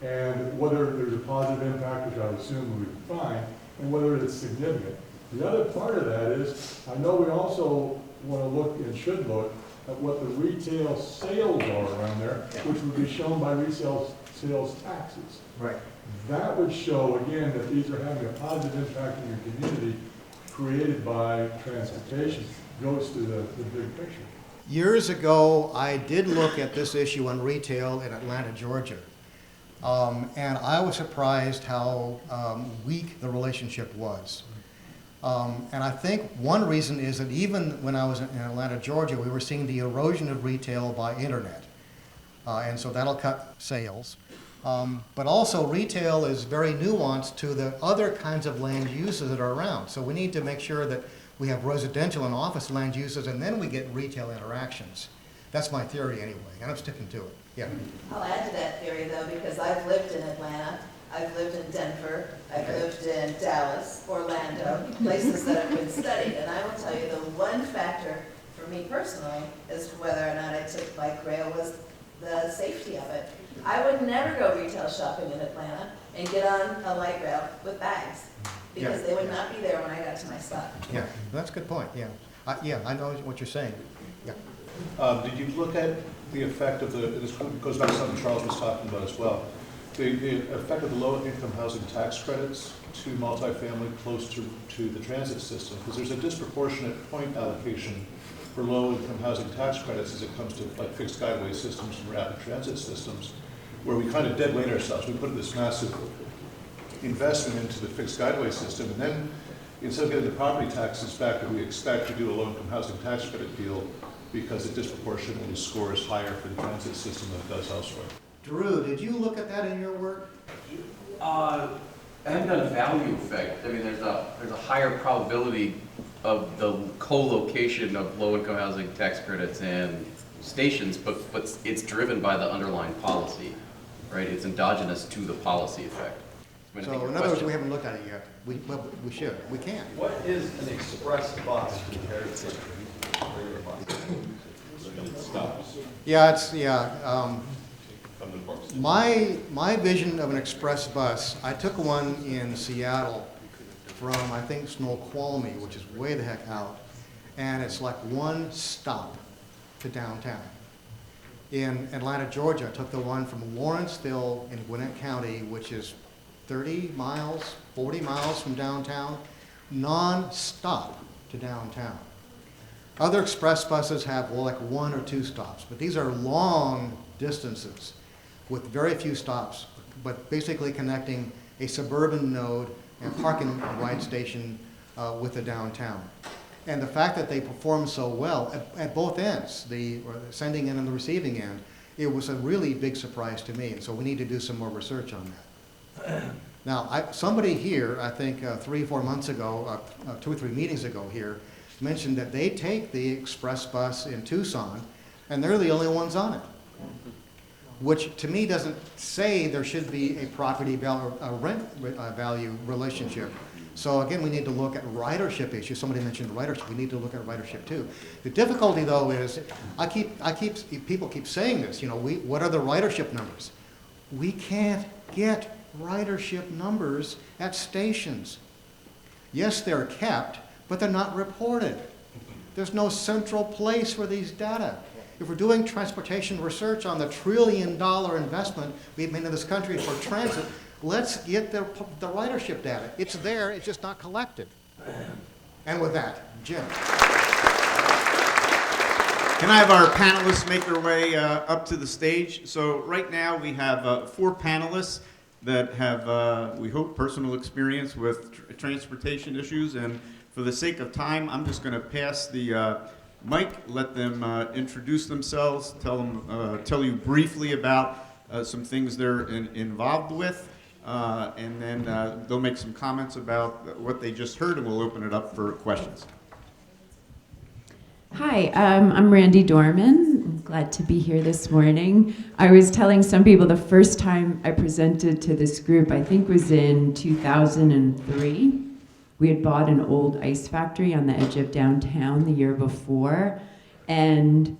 And whether there's a positive impact, which I would assume we would find, and whether it's significant. The other part of that is, I know we also want to look and should look at what the retail sales are around there, which would be shown by resale sales taxes. Right. That would show, again, that these are having a positive impact in your community created by transportation. Goes to the big picture. Years ago, I did look at this issue on retail in Atlanta, Georgia. And I was surprised how weak the relationship was. And I think one reason is that even when I was in Atlanta, Georgia, we were seeing the erosion of retail by internet. And so that'll cut sales. But also retail is very nuanced to the other kinds of land uses that are around. So we need to make sure that we have residential and office land uses, and then we get retail interactions. That's my theory anyway, and I'm sticking to it. Yeah. I'll add to that theory though, because I've lived in Atlanta, I've lived in Denver, I've lived in Dallas, Orlando, places that have been studied, and I will tell you the one factor for me personally as to whether or not I took bike rail was the safety of it. I would never go retail shopping in Atlanta and get on a light rail with bags, because they would not be there when I got to my stop. Yeah, that's a good point, yeah. Yeah, I know what you're saying. Yeah. Did you look at the effect of this goes back to something Charles was talking about as well, the effect of the low-income housing tax credits to multifamily close to the transit system? Because there's a disproportionate point allocation for low-income housing tax credits as it comes to like fixed guideway systems and rapid transit systems, where we kind of dead weight ourselves. We put this massive investment into the fixed guideway system, and then instead of getting the property taxes back that we expect to do a low-income housing tax credit deal, because it disproportionately scores higher for the transit system than it does elsewhere. Drew, did you look at that in your work? I haven't done a value effect. I mean, there's a higher probability of the co-location of low-income housing tax credits and stations, but it's driven by the underlying policy, right? It's endogenous to the policy effect. I mean, So in other words, we haven't looked at it yet. We should. We can. What is an express bus compared to regular bus? Yeah, my vision of an express bus, I took one in Seattle from, I think, Snoqualmie, which is way the heck out, and it's like one stop to downtown. In Atlanta, Georgia, I took the one from Lawrenceville in Gwinnett County, which is 30 miles, 40 miles from downtown, non-stop to downtown. Other express buses have, well, like 1 or 2 stops, but these are long distances with very few stops, but basically connecting a suburban node and parking ride station with the downtown. And the fact that they perform so well at both ends, the sending end and the receiving end, it was a really big surprise to me, and so we need to do some more research on that. Now, somebody here, I think 3 or 4 months ago, 2 or 3 meetings ago here, mentioned that they take the express bus in Tucson, and they're the only ones on it, which to me doesn't say there should be a property value, a rent value relationship. So again, we need to look at ridership issues. Somebody mentioned ridership. We need to look at ridership too. The difficulty though is, people keep saying this. You know, what are the ridership numbers? We can't get ridership numbers at stations. Yes, they're kept, but they're not reported. There's no central place for these data. If we're doing transportation research on the $1 trillion investment we've made in this country for transit, let's get the ridership data. It's there, it's just not collected. And with that, Jim. Can I have our panelists make their way up to the stage? So right now we have 4 panelists that have, we hope, personal experience with transportation issues. And for the sake of time, I'm just going to pass the mic, let them introduce themselves, tell you briefly about some things they're involved with, and then they'll make some comments about what they just heard, and we'll open it up for questions. Hi, I'm Randy Dorman. I'm glad to be here this morning. I was telling some people the first time I presented to this group, I think was in 2003. We had bought an old ice factory on the edge of downtown the year before, and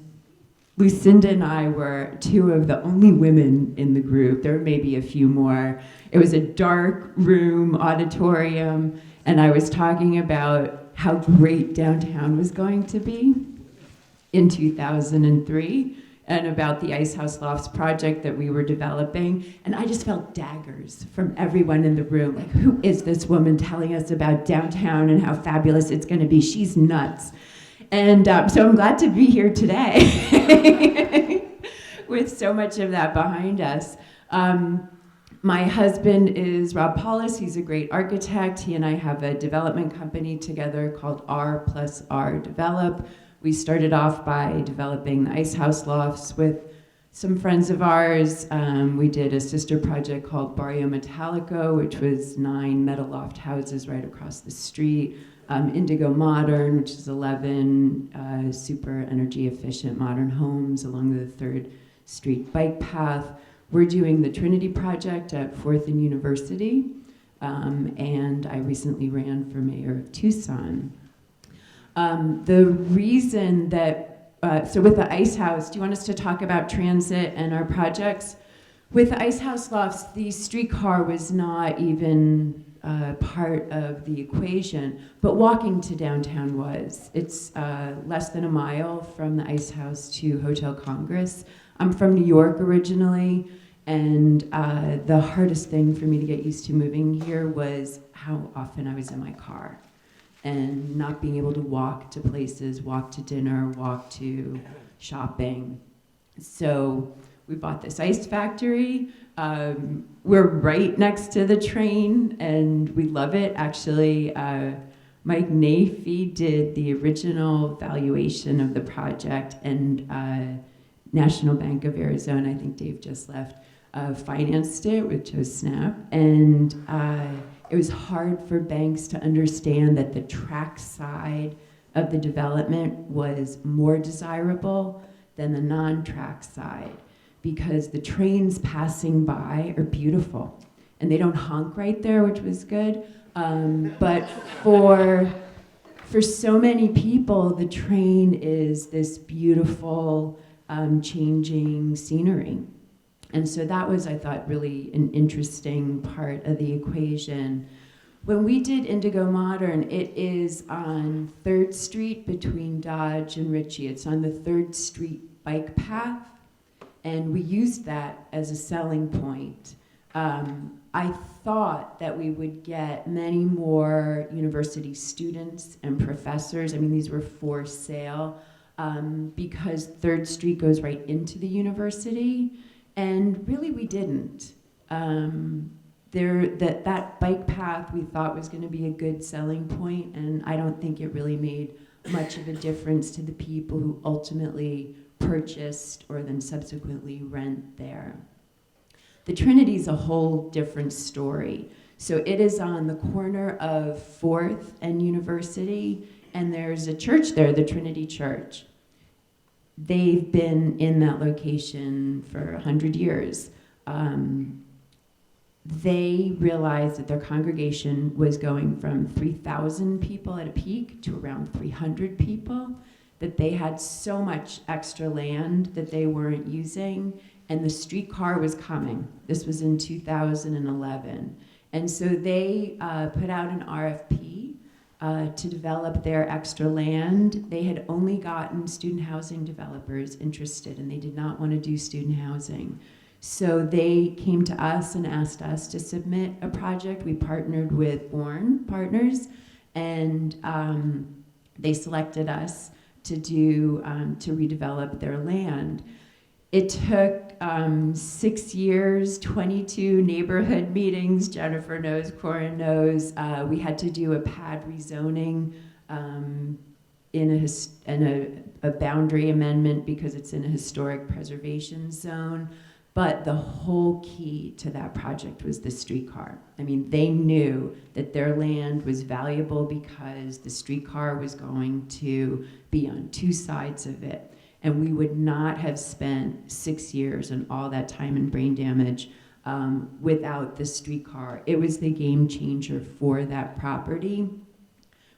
Lucinda and I were 2 of the only women in the group. There were maybe a few more. It was a dark room, auditorium, and I was talking about how great downtown was going to be in 2003, and about the Ice House Lofts project that we were developing. And I just felt daggers from everyone in the room. Like, who is this woman telling us about downtown and how fabulous it's going to be? She's nuts. And so I'm glad to be here today with so much of that behind us. My husband is Rob Paulus. He's a great architect. He and I have a development company together called R+R Develop. We started off by developing the Ice House Lofts with some friends of ours. We did a sister project called Barrio Metallico, which was 9 metal loft houses right across the street. Indigo Modern, which is 11 super energy efficient modern homes along the 3rd Street bike path. We're doing the Trinity Project at 4th and University, and I recently ran for mayor of Tucson. The reason that, so with the Ice House, do you want us to talk about transit and our projects? With the Ice House Lofts, the streetcar was not even part of the equation, but walking to downtown was. It's less than a mile from the Ice House to Hotel Congress. I'm from New York originally, and the hardest thing for me to get used to moving here was how often I was in my car and not being able to walk to places, walk to dinner, walk to shopping. So we bought this ice factory. We're right next to the train, and we love it. Actually, Mike Nafee did the original valuation of the project, and National Bank of Arizona, I think Dave just left, financed it with Joe Snap. And it was hard for banks to understand that the track side of the development was more desirable than the non-track side, because the trains passing by are beautiful and they don't honk right there, which was good. But for so many people, the train is this beautiful changing scenery. And so that was, I thought, really an interesting part of the equation. When we did Indigo Modern, it is on 3rd Street between Dodge and Ritchie. It's on the 3rd Street bike path, and we used that as a selling point. I thought that we would get many more university students and professors. I mean, these were for sale because 3rd Street goes right into the university. And really, we didn't. That bike path we thought was going to be a good selling point, and I don't think it really made much of a difference to the people who ultimately purchased or then subsequently rent there. The Trinity's a whole different story. So it is on the corner of 4th and University, and there's a church there, the Trinity Church. They've been in that location for 100 years. They realized that their congregation was going from 3,000 people at a peak to around 300 people, that they had so much extra land that they weren't using, and the streetcar was coming. This was in 2011. And so they put out an RFP to develop their extra land. They had only gotten student housing developers interested, and they did not want to do student housing. So they came to us and asked us to submit a project. We partnered with Bourne Partners, and they selected us to redevelop their land. It took 6 years, 22 neighborhood meetings. Jennifer knows, Corin knows. We had to do a pad rezoning in a boundary amendment because it's in a historic preservation zone. But the whole key to that project was the streetcar. I mean, they knew that their land was valuable because the streetcar was going to be on 2 sides of it. And we would not have spent 6 years and all that time and brain damage without the streetcar. It was the game changer for that property.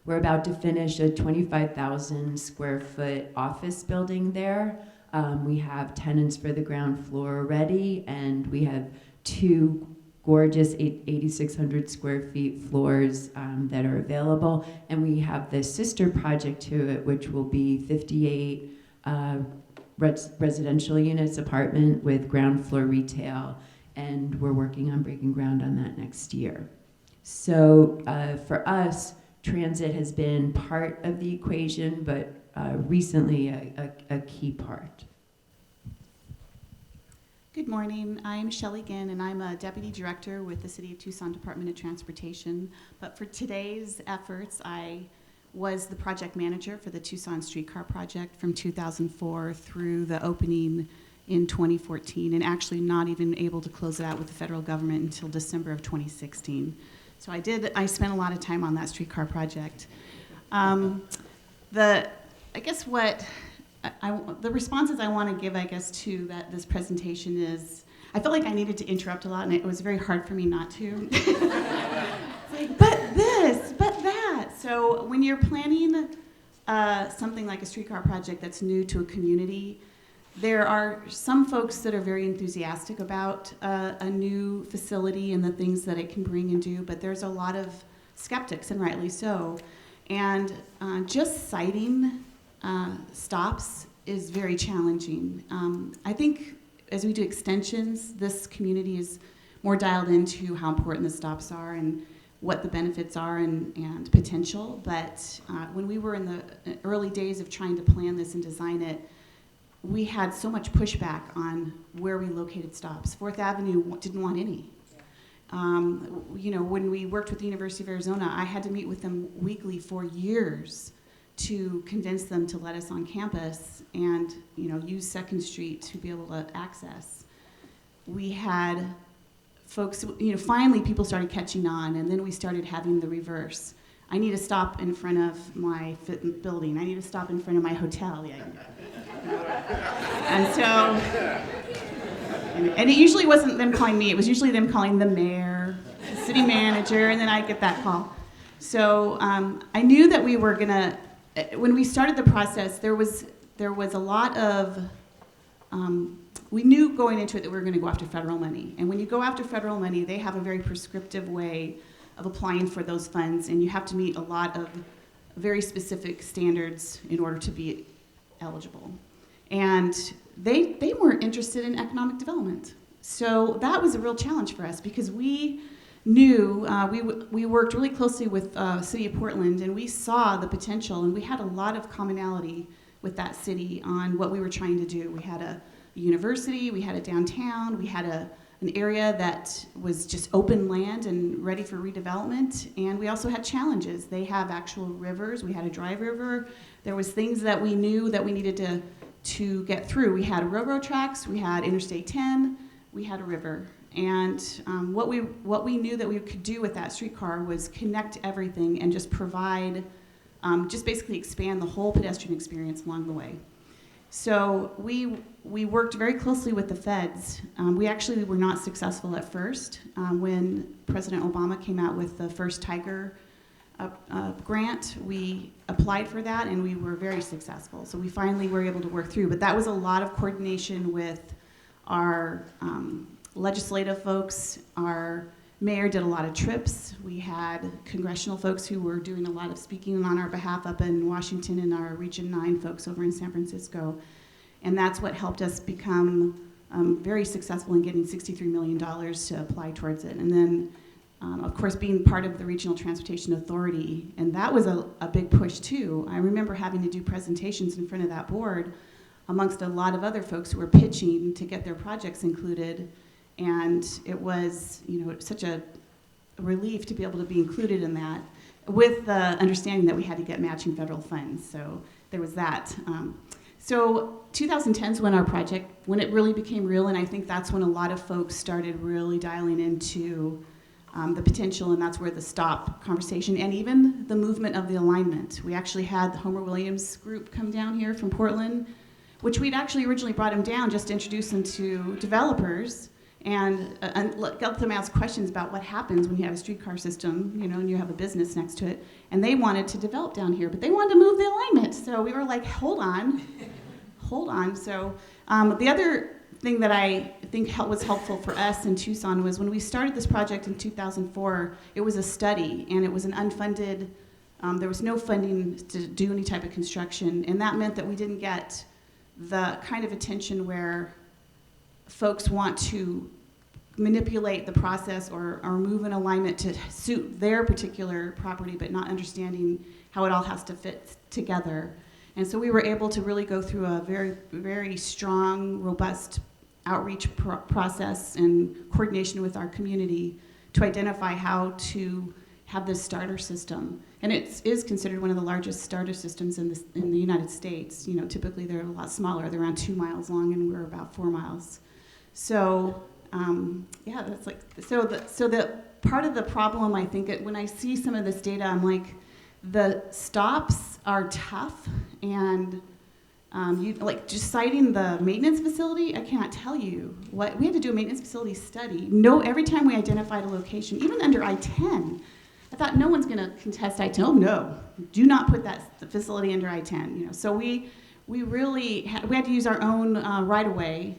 We're about to finish a 25,000 square foot office building there. We have tenants for the ground floor already, and we have 2 gorgeous 8,600 square feet floors that are available. And we have the sister project to it, which will be 58 residential units, apartment with ground floor retail, and we're working on breaking ground on that next year. So for us, transit has been part of the equation, but recently a key part. Good morning. I'm Shelley Ginn, and I'm a Deputy Director with the City of Tucson Department of Transportation. But for today's efforts, I was the project manager for the Tucson Streetcar Project from 2004 through the opening in 2014, and actually not even able to close it out with the federal government until December of 2016. So I spent a lot of time on that streetcar project. The responses I want to give, I guess, to this presentation is, I felt like I needed to interrupt a lot, and it was very hard for me not to. It's like, but this, but that. So when you're planning something like a streetcar project that's new to a community, there are some folks that are very enthusiastic about a new facility and the things that it can bring and do, but there's a lot of skeptics, and rightly so. And just citing stops is very challenging. I think as we do extensions, this community is more dialed into how important the stops are and what the benefits are and potential. But when we were in the early days of trying to plan this and design it, we had so much pushback on where we located stops. 4th Avenue didn't want any. You know, when we worked with the University of Arizona, I had to meet with them weekly for years to convince them to let us on campus and, you know, use 2nd Street to be able to access. We had folks, you know, finally people started catching on, and then we started having the reverse. I need to stop in front of my building. I need to stop in front of my hotel. Yeah. And so, and it usually wasn't them calling me. It was usually them calling the mayor, the city manager, and then I'd get that call. So I knew that we were gonna, when we started the process, there was a lot of, we knew going into it that we were gonna go after federal money. And when you go after federal money, they have a very prescriptive way of applying for those funds, and you have to meet a lot of very specific standards in order to be eligible. And they weren't interested in economic development. So that was a real challenge for us because we knew, we worked really closely with City of Portland, and we saw the potential, and we had a lot of commonality with that city on what we were trying to do. We had a university, we had a downtown, we had an area that was just open land and ready for redevelopment, and we also had challenges. They have actual rivers. We had a dry river. There was things that we knew that we needed to get through. We had railroad tracks, we had Interstate 10, we had a river. And what we knew that we could do with that streetcar was connect everything and just provide, just basically expand the whole pedestrian experience along the way. So we worked very closely with the feds. We actually were not successful at first. When President Obama came out with the first Tiger grant, we applied for that and we were very successful. So we finally were able to work through, but that was a lot of coordination with our legislative folks. Our mayor did a lot of trips. We had congressional folks who were doing a lot of speaking on our behalf up in Washington, and our Region 9 folks over in San Francisco. And that's what helped us become very successful in getting $63 million to apply towards it. And then, of course, being part of the Regional Transportation Authority, and that was a big push too. I remember having to do presentations in front of that board amongst a lot of other folks who were pitching to get their projects included. And it was, you know, such a relief to be able to be included in that, with the understanding that we had to get matching federal funds. So there was that. So 2010 is when our project, when it really became real, and I think that's when a lot of folks started really dialing into the potential, and that's where the stop conversation and even the movement of the alignment. We actually had the Homer Williams group come down here from Portland, which we'd actually originally brought them down just to introduce them to developers and let them ask questions about what happens when you have a streetcar system, you know, and you have a business next to it. And they wanted to develop down here, but they wanted to move the alignment. So we were like, hold on. So the other thing that I think was helpful for us in Tucson was when we started this project in 2004, it was a study, and it was an unfunded, there was no funding to do any type of construction, and that meant that we didn't get the kind of attention where folks want to manipulate the process or move an alignment to suit their particular property, but not understanding how it all has to fit together. And so we were able to really go through a very, very strong, robust outreach process and coordination with our community to identify how to have this starter system. And it is considered one of the largest starter systems in the United States. You know, typically they're a lot smaller. They're around 2 miles long, and we're about 4 miles. So yeah, that's like, so the part of the problem, I think, when I see some of this data, I'm like, the stops are tough, and Like just citing the maintenance facility, I cannot tell you what, we had to do a maintenance facility study. No, every time we identified a location, even under I-10, I thought no one's gonna contest I-10. Oh no, do not put that facility under I-10. So we really we had to use our own right-of-way,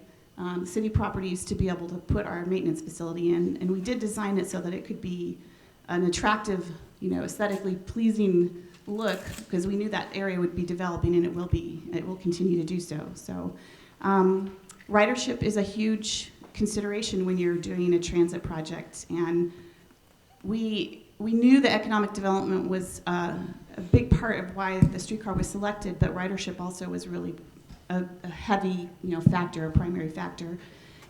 city properties to be able to put our maintenance facility in, and we did design it so that it could be an attractive, aesthetically pleasing look, because we knew that area would be developing, and it will continue to do so. So ridership is a huge consideration when you're doing a transit project, and we knew that economic development was a big part of why the streetcar was selected, but ridership also was really a heavy factor, a primary factor.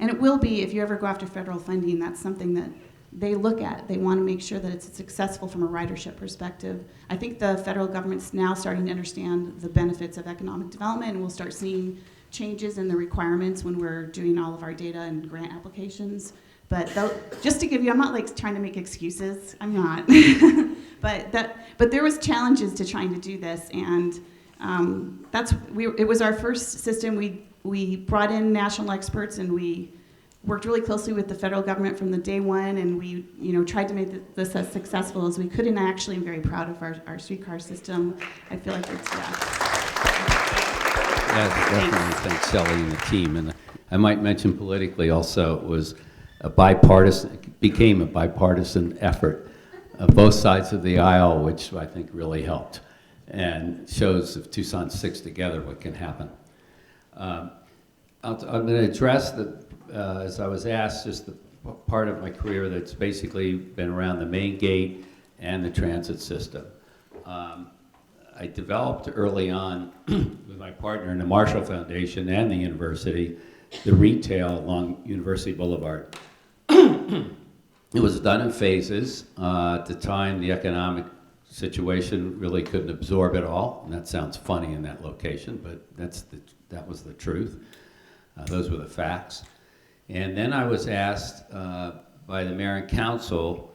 And it will be, if you ever go after federal funding, that's something that they look at. They want to make sure that it's successful from a ridership perspective. I think the federal government's now starting to understand the benefits of economic development, and we'll start seeing changes in the requirements when we're doing all of our data and grant applications. But just to give you, I'm not like trying to make excuses, I'm not. but there was challenges to trying to do this, and it was our first system. We brought in national experts, and we worked really closely with the federal government from the day one, and we tried to make this as successful as we could, and I actually am very proud of our streetcar system. I feel like it's, Definitely thank Shelley and the team. And I might mention politically also, it was became a bipartisan effort of both sides of the aisle, which I think really helped and shows if Tucson sticks together what can happen. I'm going to address as I was asked, just the part of my career that's basically been around the main gate and the transit system. I developed early on with my partner in the Marshall Foundation and the university, the retail along University Boulevard. It was done in phases. At the time, the economic situation really couldn't absorb it all, and that sounds funny in that location, but that was the truth. Those were the facts. And then I was asked by the mayor and council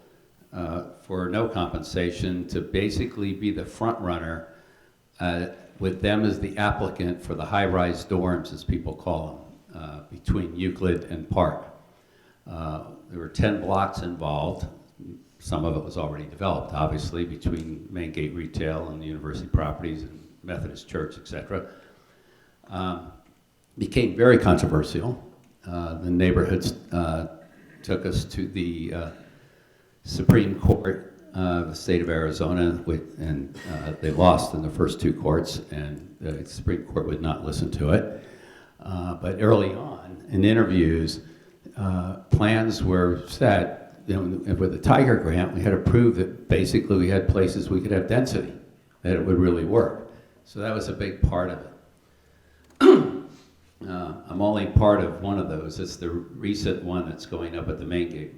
for no compensation to basically be the front runner with them as the applicant for the high-rise dorms, as people call them, between Euclid and Park. There were 10 blocks involved. Some of it was already developed, obviously, between Main Gate Retail and the university properties and Methodist Church, etc. Became very controversial. The neighborhoods took us to the Supreme Court of the state of Arizona, and they lost in the first two courts, and the Supreme Court would not listen to it. But early on, in interviews, plans were set. With the Tiger Grant, we had to prove that basically we had places we could have density, that it would really work. So that was a big part of it. I'm only part of one of those. It's the recent one that's going up at the main gate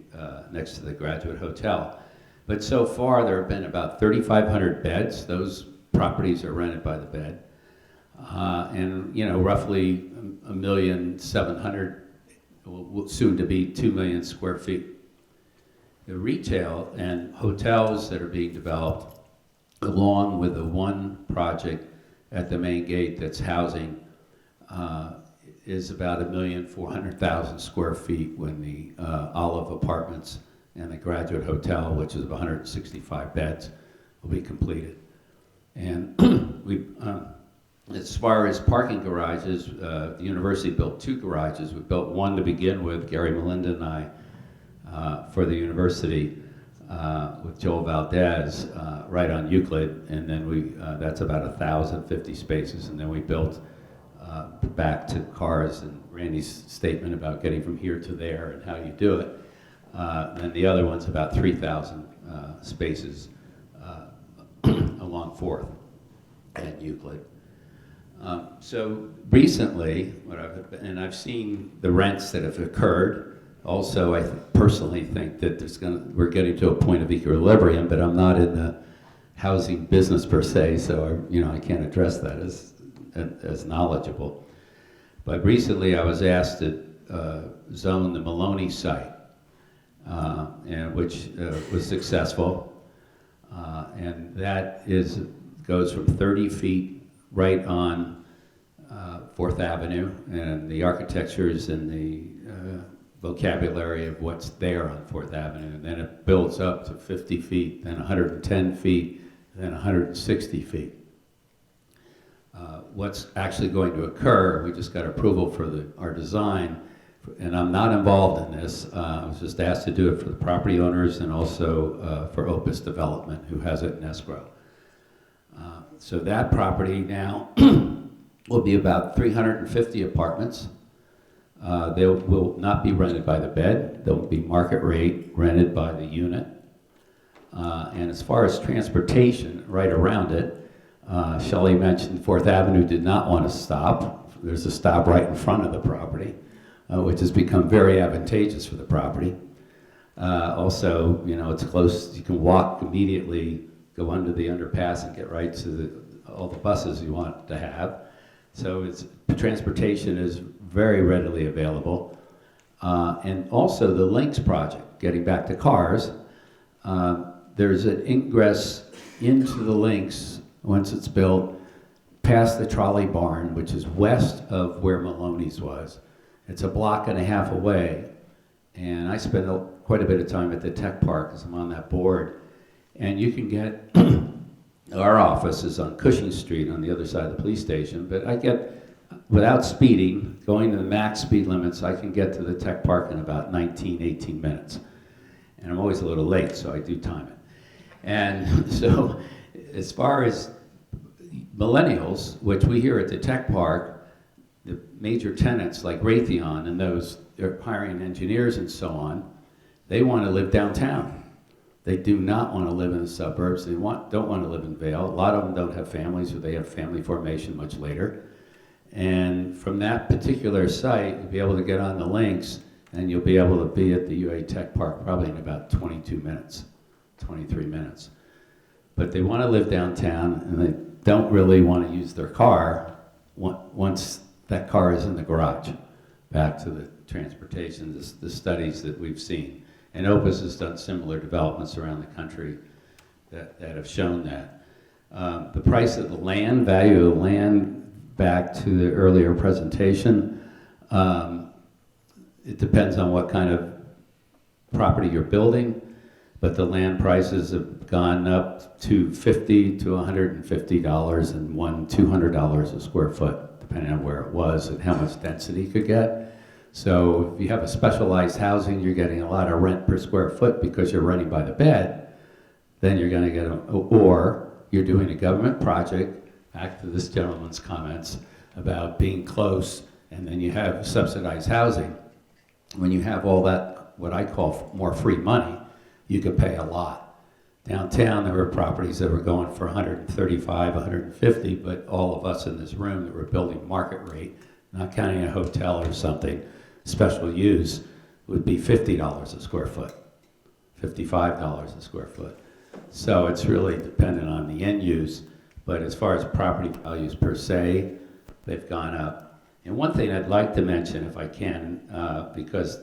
next to the Graduate Hotel. But so far, there have been about 3,500 beds. Those properties are rented by the bed. And roughly 1,700,000, soon to be 2 million square feet. The retail and hotels that are being developed, along with the one project at the main gate that's housing, is about 1,400,000 square feet when the Olive Apartments and the Graduate Hotel, which is 165 beds, will be completed. And as far as parking garages, the university built 2 garages. We built one to begin with, Gary Melinda and I, for the university with Joel Valdez right on Euclid, and then that's about 1,050 spaces, and then we built back to cars and Randy's statement about getting from here to there and how you do it. And the other one's about 3,000 spaces along 4th and Euclid. So recently, I've seen the rents that have occurred. Also, I personally think that we're getting to a point of equilibrium, but I'm not in the housing business per se, so I can't address that as knowledgeable. But recently, I was asked to zone the Maloney site, which was successful, and that goes from 30 feet right on 4th Avenue and the architectures and the vocabulary of what's there on 4th Avenue. And then it builds up to 50 feet, then 110 feet, then 160 feet. What's actually going to occur, we just got approval for our design, and I'm not involved in this. I was just asked to do it for the property owners and also for Opus Development, who has it in escrow. So that property now will be about 350 apartments. They will not be rented by the bed. They'll be market rate rented by the unit. And as far as transportation right around it, Shelley mentioned 4th Avenue did not want to stop. There's a stop right in front of the property, which has become very advantageous for the property. Also, you know, it's close. You can walk immediately, go under the underpass and get right to all the buses you want to have. So transportation is very readily available. And also the Links project, getting back to cars, there's an ingress into the Links once it's built past the trolley barn, which is west of where Maloney's was. It's a block and a half away. And I spend quite a bit of time at the tech park because I'm on that board. And you can get, our office is on Cushing Street on the other side of the police station, but I get, without speeding, going to the max speed limits, I can get to the tech park in about 18 minutes. And I'm always a little late, so I do time it. And so as far as millennials, which we hear at the tech park, the major tenants like Raytheon and those, they're hiring engineers and so on, they want to live downtown. They do not want to live in the suburbs. They don't want to live in Vail. A lot of them don't have families, or they have family formation much later. And from that particular site, you'll be able to get on the Links, and you'll be able to be at the UA Tech Park probably in about 22 minutes, 23 minutes. But they want to live downtown, and they don't really want to use their car once that car is in the garage. Back to the transportation, the studies that we've seen. And Opus has done similar developments around the country that have shown that. The price of the land, value of the land, back to the earlier presentation, it depends on what kind of property you're building, but the land prices have gone up to $50 to $150 and $200 a square foot, depending on where it was and how much density you could get. So if you have a specialized housing, you're getting a lot of rent per square foot because you're renting by the bed, then you're gonna get, or you're doing a government project, back to this gentleman's comments about being close, and then you have subsidized housing. When you have all that, what I call more free money, you can pay a lot. Downtown, there were properties that were going for 135, 150, but all of us in this room that were building market rate, not counting a hotel or something, special use, would be $50 a square foot, $55 a square foot. So it's really dependent on the end use, but as far as property values per se, they've gone up. And one thing I'd like to mention, if I can, because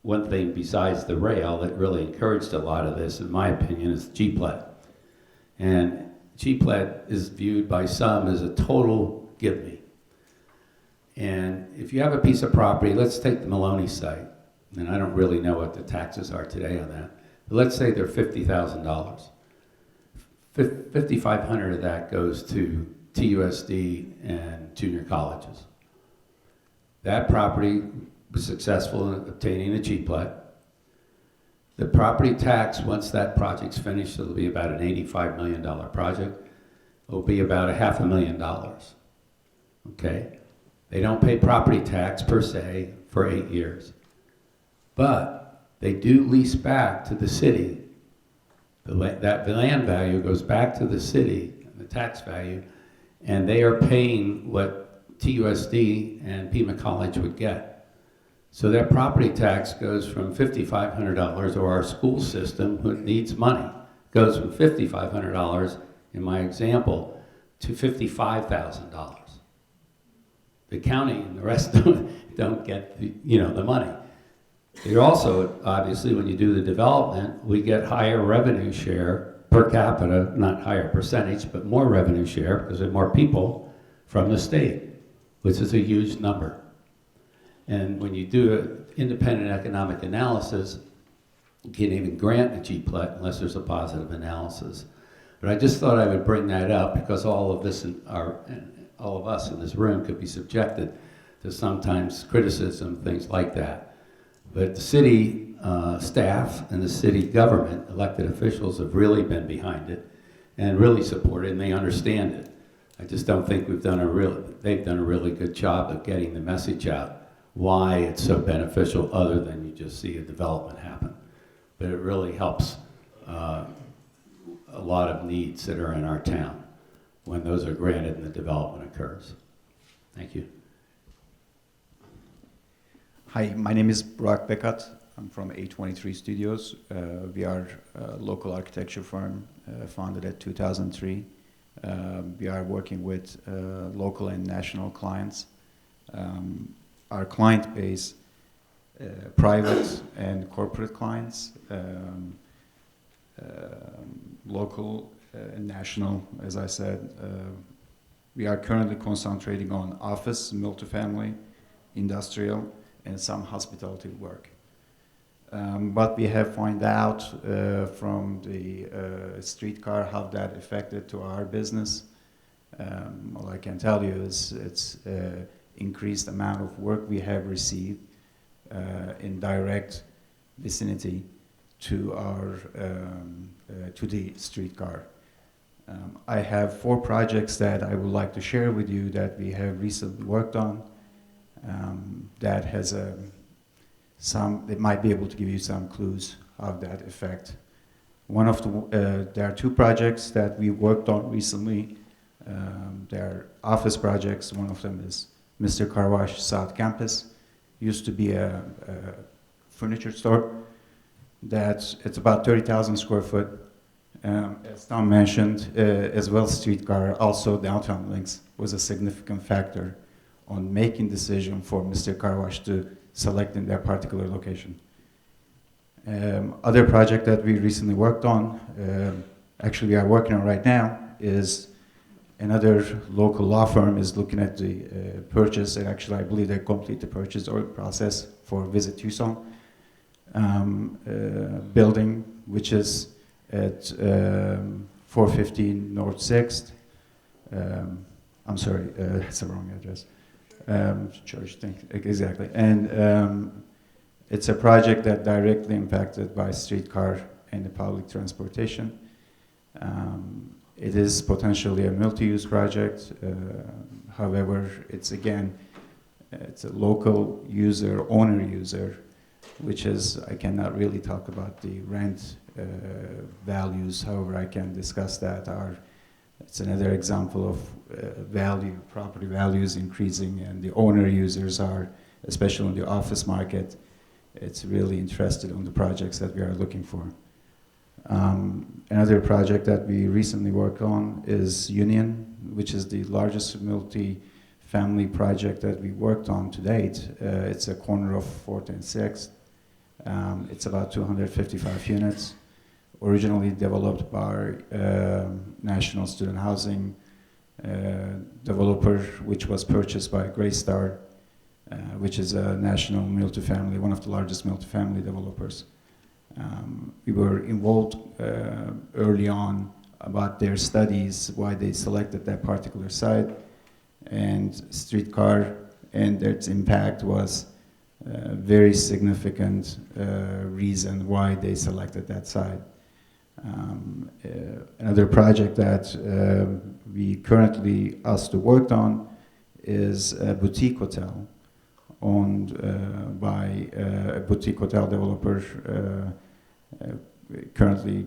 one thing besides the rail that really encouraged a lot of this, in my opinion, is GPLED. And GPLED is viewed by some as a total give me. And if you have a piece of property, let's take the Maloney site, and I don't really know what the taxes are today on that, but let's say they're $50,000. $5,500 of that goes to TUSD and junior colleges. That property was successful in obtaining a GPLED. The property tax, once that project's finished, it'll be about an $85 million project, will be about $500,000. Okay? They don't pay property tax per se for 8 years. But they do lease back to the city. The land value goes back to the city, the tax value, and they are paying what TUSD and Pima College would get. So their property tax goes from $5,500, or our school system, who needs money, goes from $5,500, in my example, to $55,000. The county and the rest don't get the money. You're also, obviously, when you do the development, we get higher revenue share per capita, not higher percentage, but more revenue share because there are more people from the state. which is a huge number. And when you do an independent economic analysis, you can't even grant a G-plat unless there's a positive analysis. But I just thought I would bring that up because all of us in this room could be subjected to sometimes criticism, things like that. But the city staff and the city government, elected officials, have really been behind it and really support it, and they understand it. I just don't think they've done a really good job of getting the message out why it's so beneficial other than you just see a development happen. But it really helps a lot of needs that are in our town when those are granted and the development occurs. Thank you. Hi, my name is Burak Bekat. I'm from A23 Studios. We are a local architecture firm founded at 2003. We are working with local and national clients. Our client base, private and corporate clients, local and national, as I said. We are currently concentrating on office, multifamily, industrial, and some hospitality work. But we have found out from the streetcar how that affected to our business. All I can tell you is it's increased amount of work we have received in direct vicinity to our to the streetcar. I have 4 projects that I would like to share with you that we have recently worked on. That has they might be able to give you some clues of that effect. One of there are 2 projects that we worked on recently. They are office projects. One of them is Mr. Car Wash South Campus. Used to be a furniture store. It's about 30,000 square foot. As Tom mentioned, as well streetcar, also downtown links was a significant factor on making decision for Mr. Car Wash to select in that particular location. Other project that we recently worked on, actually we are working on right now, is another local law firm is looking at the purchase, and actually I believe they complete the purchase or process for Visit Tucson building, which is at 415 North 6th. I'm sorry, that's the wrong address. Church thing, exactly. And it's a project that directly impacted by streetcar and the public transportation. It is potentially a multi-use project. However, it's a local user, owner user, which is, I cannot really talk about the rent values. However, I can discuss that. It's another example of property values increasing, and the owner users are, especially in the office market, it's really interested in the projects that we are looking for. Another project that we recently worked on is Union, which is the largest multi-family project that we worked on to date. It's a corner of 4th and 6th. It's about 255 units. Originally developed by National Student Housing developer, which was purchased by Greystar, which is a national multifamily, one of the largest multifamily developers. We were involved early on about their studies, why they selected that particular site, and streetcar and its impact was a very significant reason why they selected that site. Another project that we currently asked to work on is a boutique hotel owned by a boutique hotel developer currently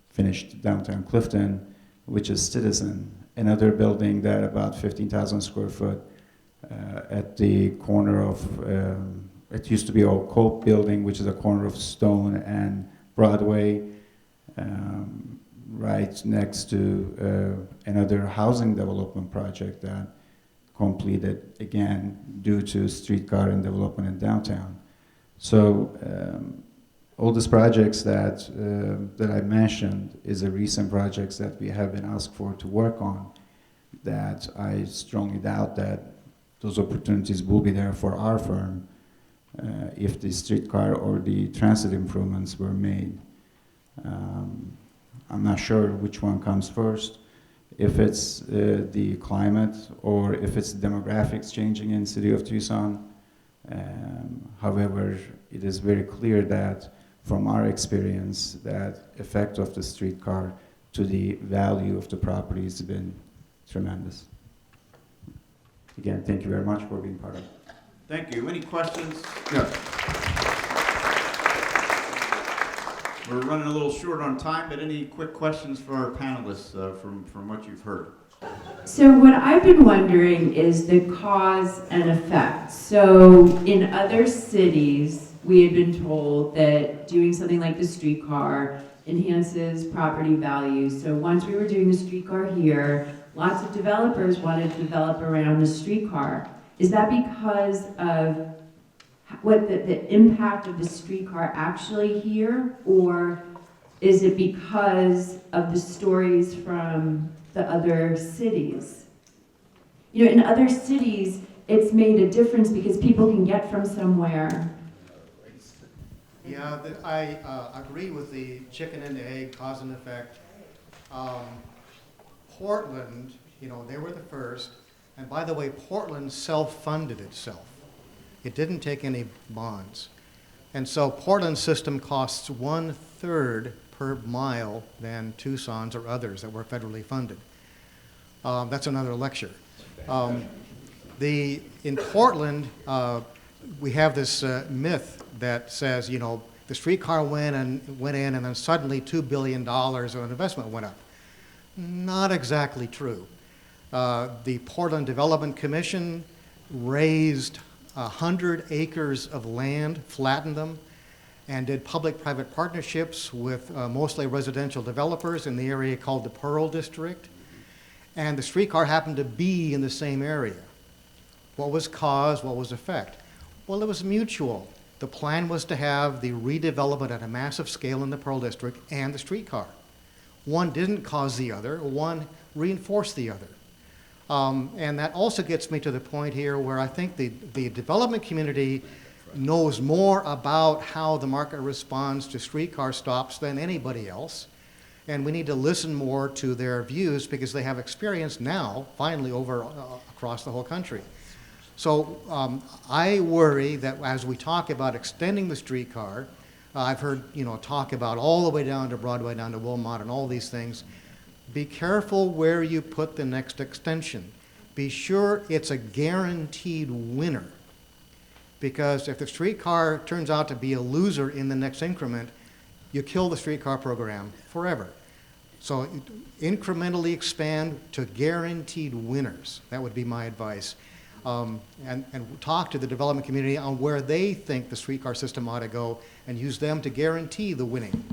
finished downtown Clifton, which is Citizen. Another building that about 15,000 square foot at the corner of, it used to be Old Cope building, which is a corner of Stone and Broadway, right next to another housing development project that completed again due to streetcar and development in downtown. So all these projects that I mentioned is a recent projects that we have been asked for to work on, that I strongly doubt that those opportunities will be there for our firm if the streetcar or the transit improvements were made. I'm not sure which one comes first, if it's the climate or if it's demographics changing in the city of Tucson. However, it is very clear that from our experience that effect of the streetcar to the value of the property has been tremendous. Again, thank you very much for being part of it. Thank you. Any questions? Yeah. We're running a little short on time, but any quick questions for our panelists from what you've heard? So what I've been wondering is the cause and effect. So in other cities, we had been told that doing something like the streetcar enhances property values. So once we were doing the streetcar here, lots of developers wanted to develop around the streetcar. Is that because of what the impact of the streetcar actually here, or is it because of the stories from the other cities? You know, in other cities, it's made a difference because people can get from somewhere. Yeah, I agree with the chicken and egg cause and effect. Portland, you know, they were the first. And by the way, Portland self-funded itself. It didn't take any bonds. And so Portland's system costs 1/3 per mile than Tucson's or others that were federally funded. That's another lecture. In Portland, we have this myth that says, you know, the streetcar went in and then suddenly $2 billion of an investment went up. Not exactly true. The Portland Development Commission raised 100 acres of land, flattened them, and did public-private partnerships with mostly residential developers in the area called the Pearl District. And the streetcar happened to be in the same area. What was cause, what was effect? Well, it was mutual. The plan was to have the redevelopment at a massive scale in the Pearl District and the streetcar. One didn't cause the other, one reinforced the other. And that also gets me to the point here where I think the development community knows more about how the market responds to streetcar stops than anybody else. And we need to listen more to their views because they have experience now, finally, across the whole country. So I worry that as we talk about extending the streetcar, I've heard talk about all the way down to Broadway, down to Wilmot, and all these things. Be careful where you put the next extension. Be sure it's a guaranteed winner. Because if the streetcar turns out to be a loser in the next increment, you kill the streetcar program forever. So incrementally expand to guaranteed winners. That would be my advice. And talk to the development community on where they think the streetcar system ought to go and use them to guarantee the winning.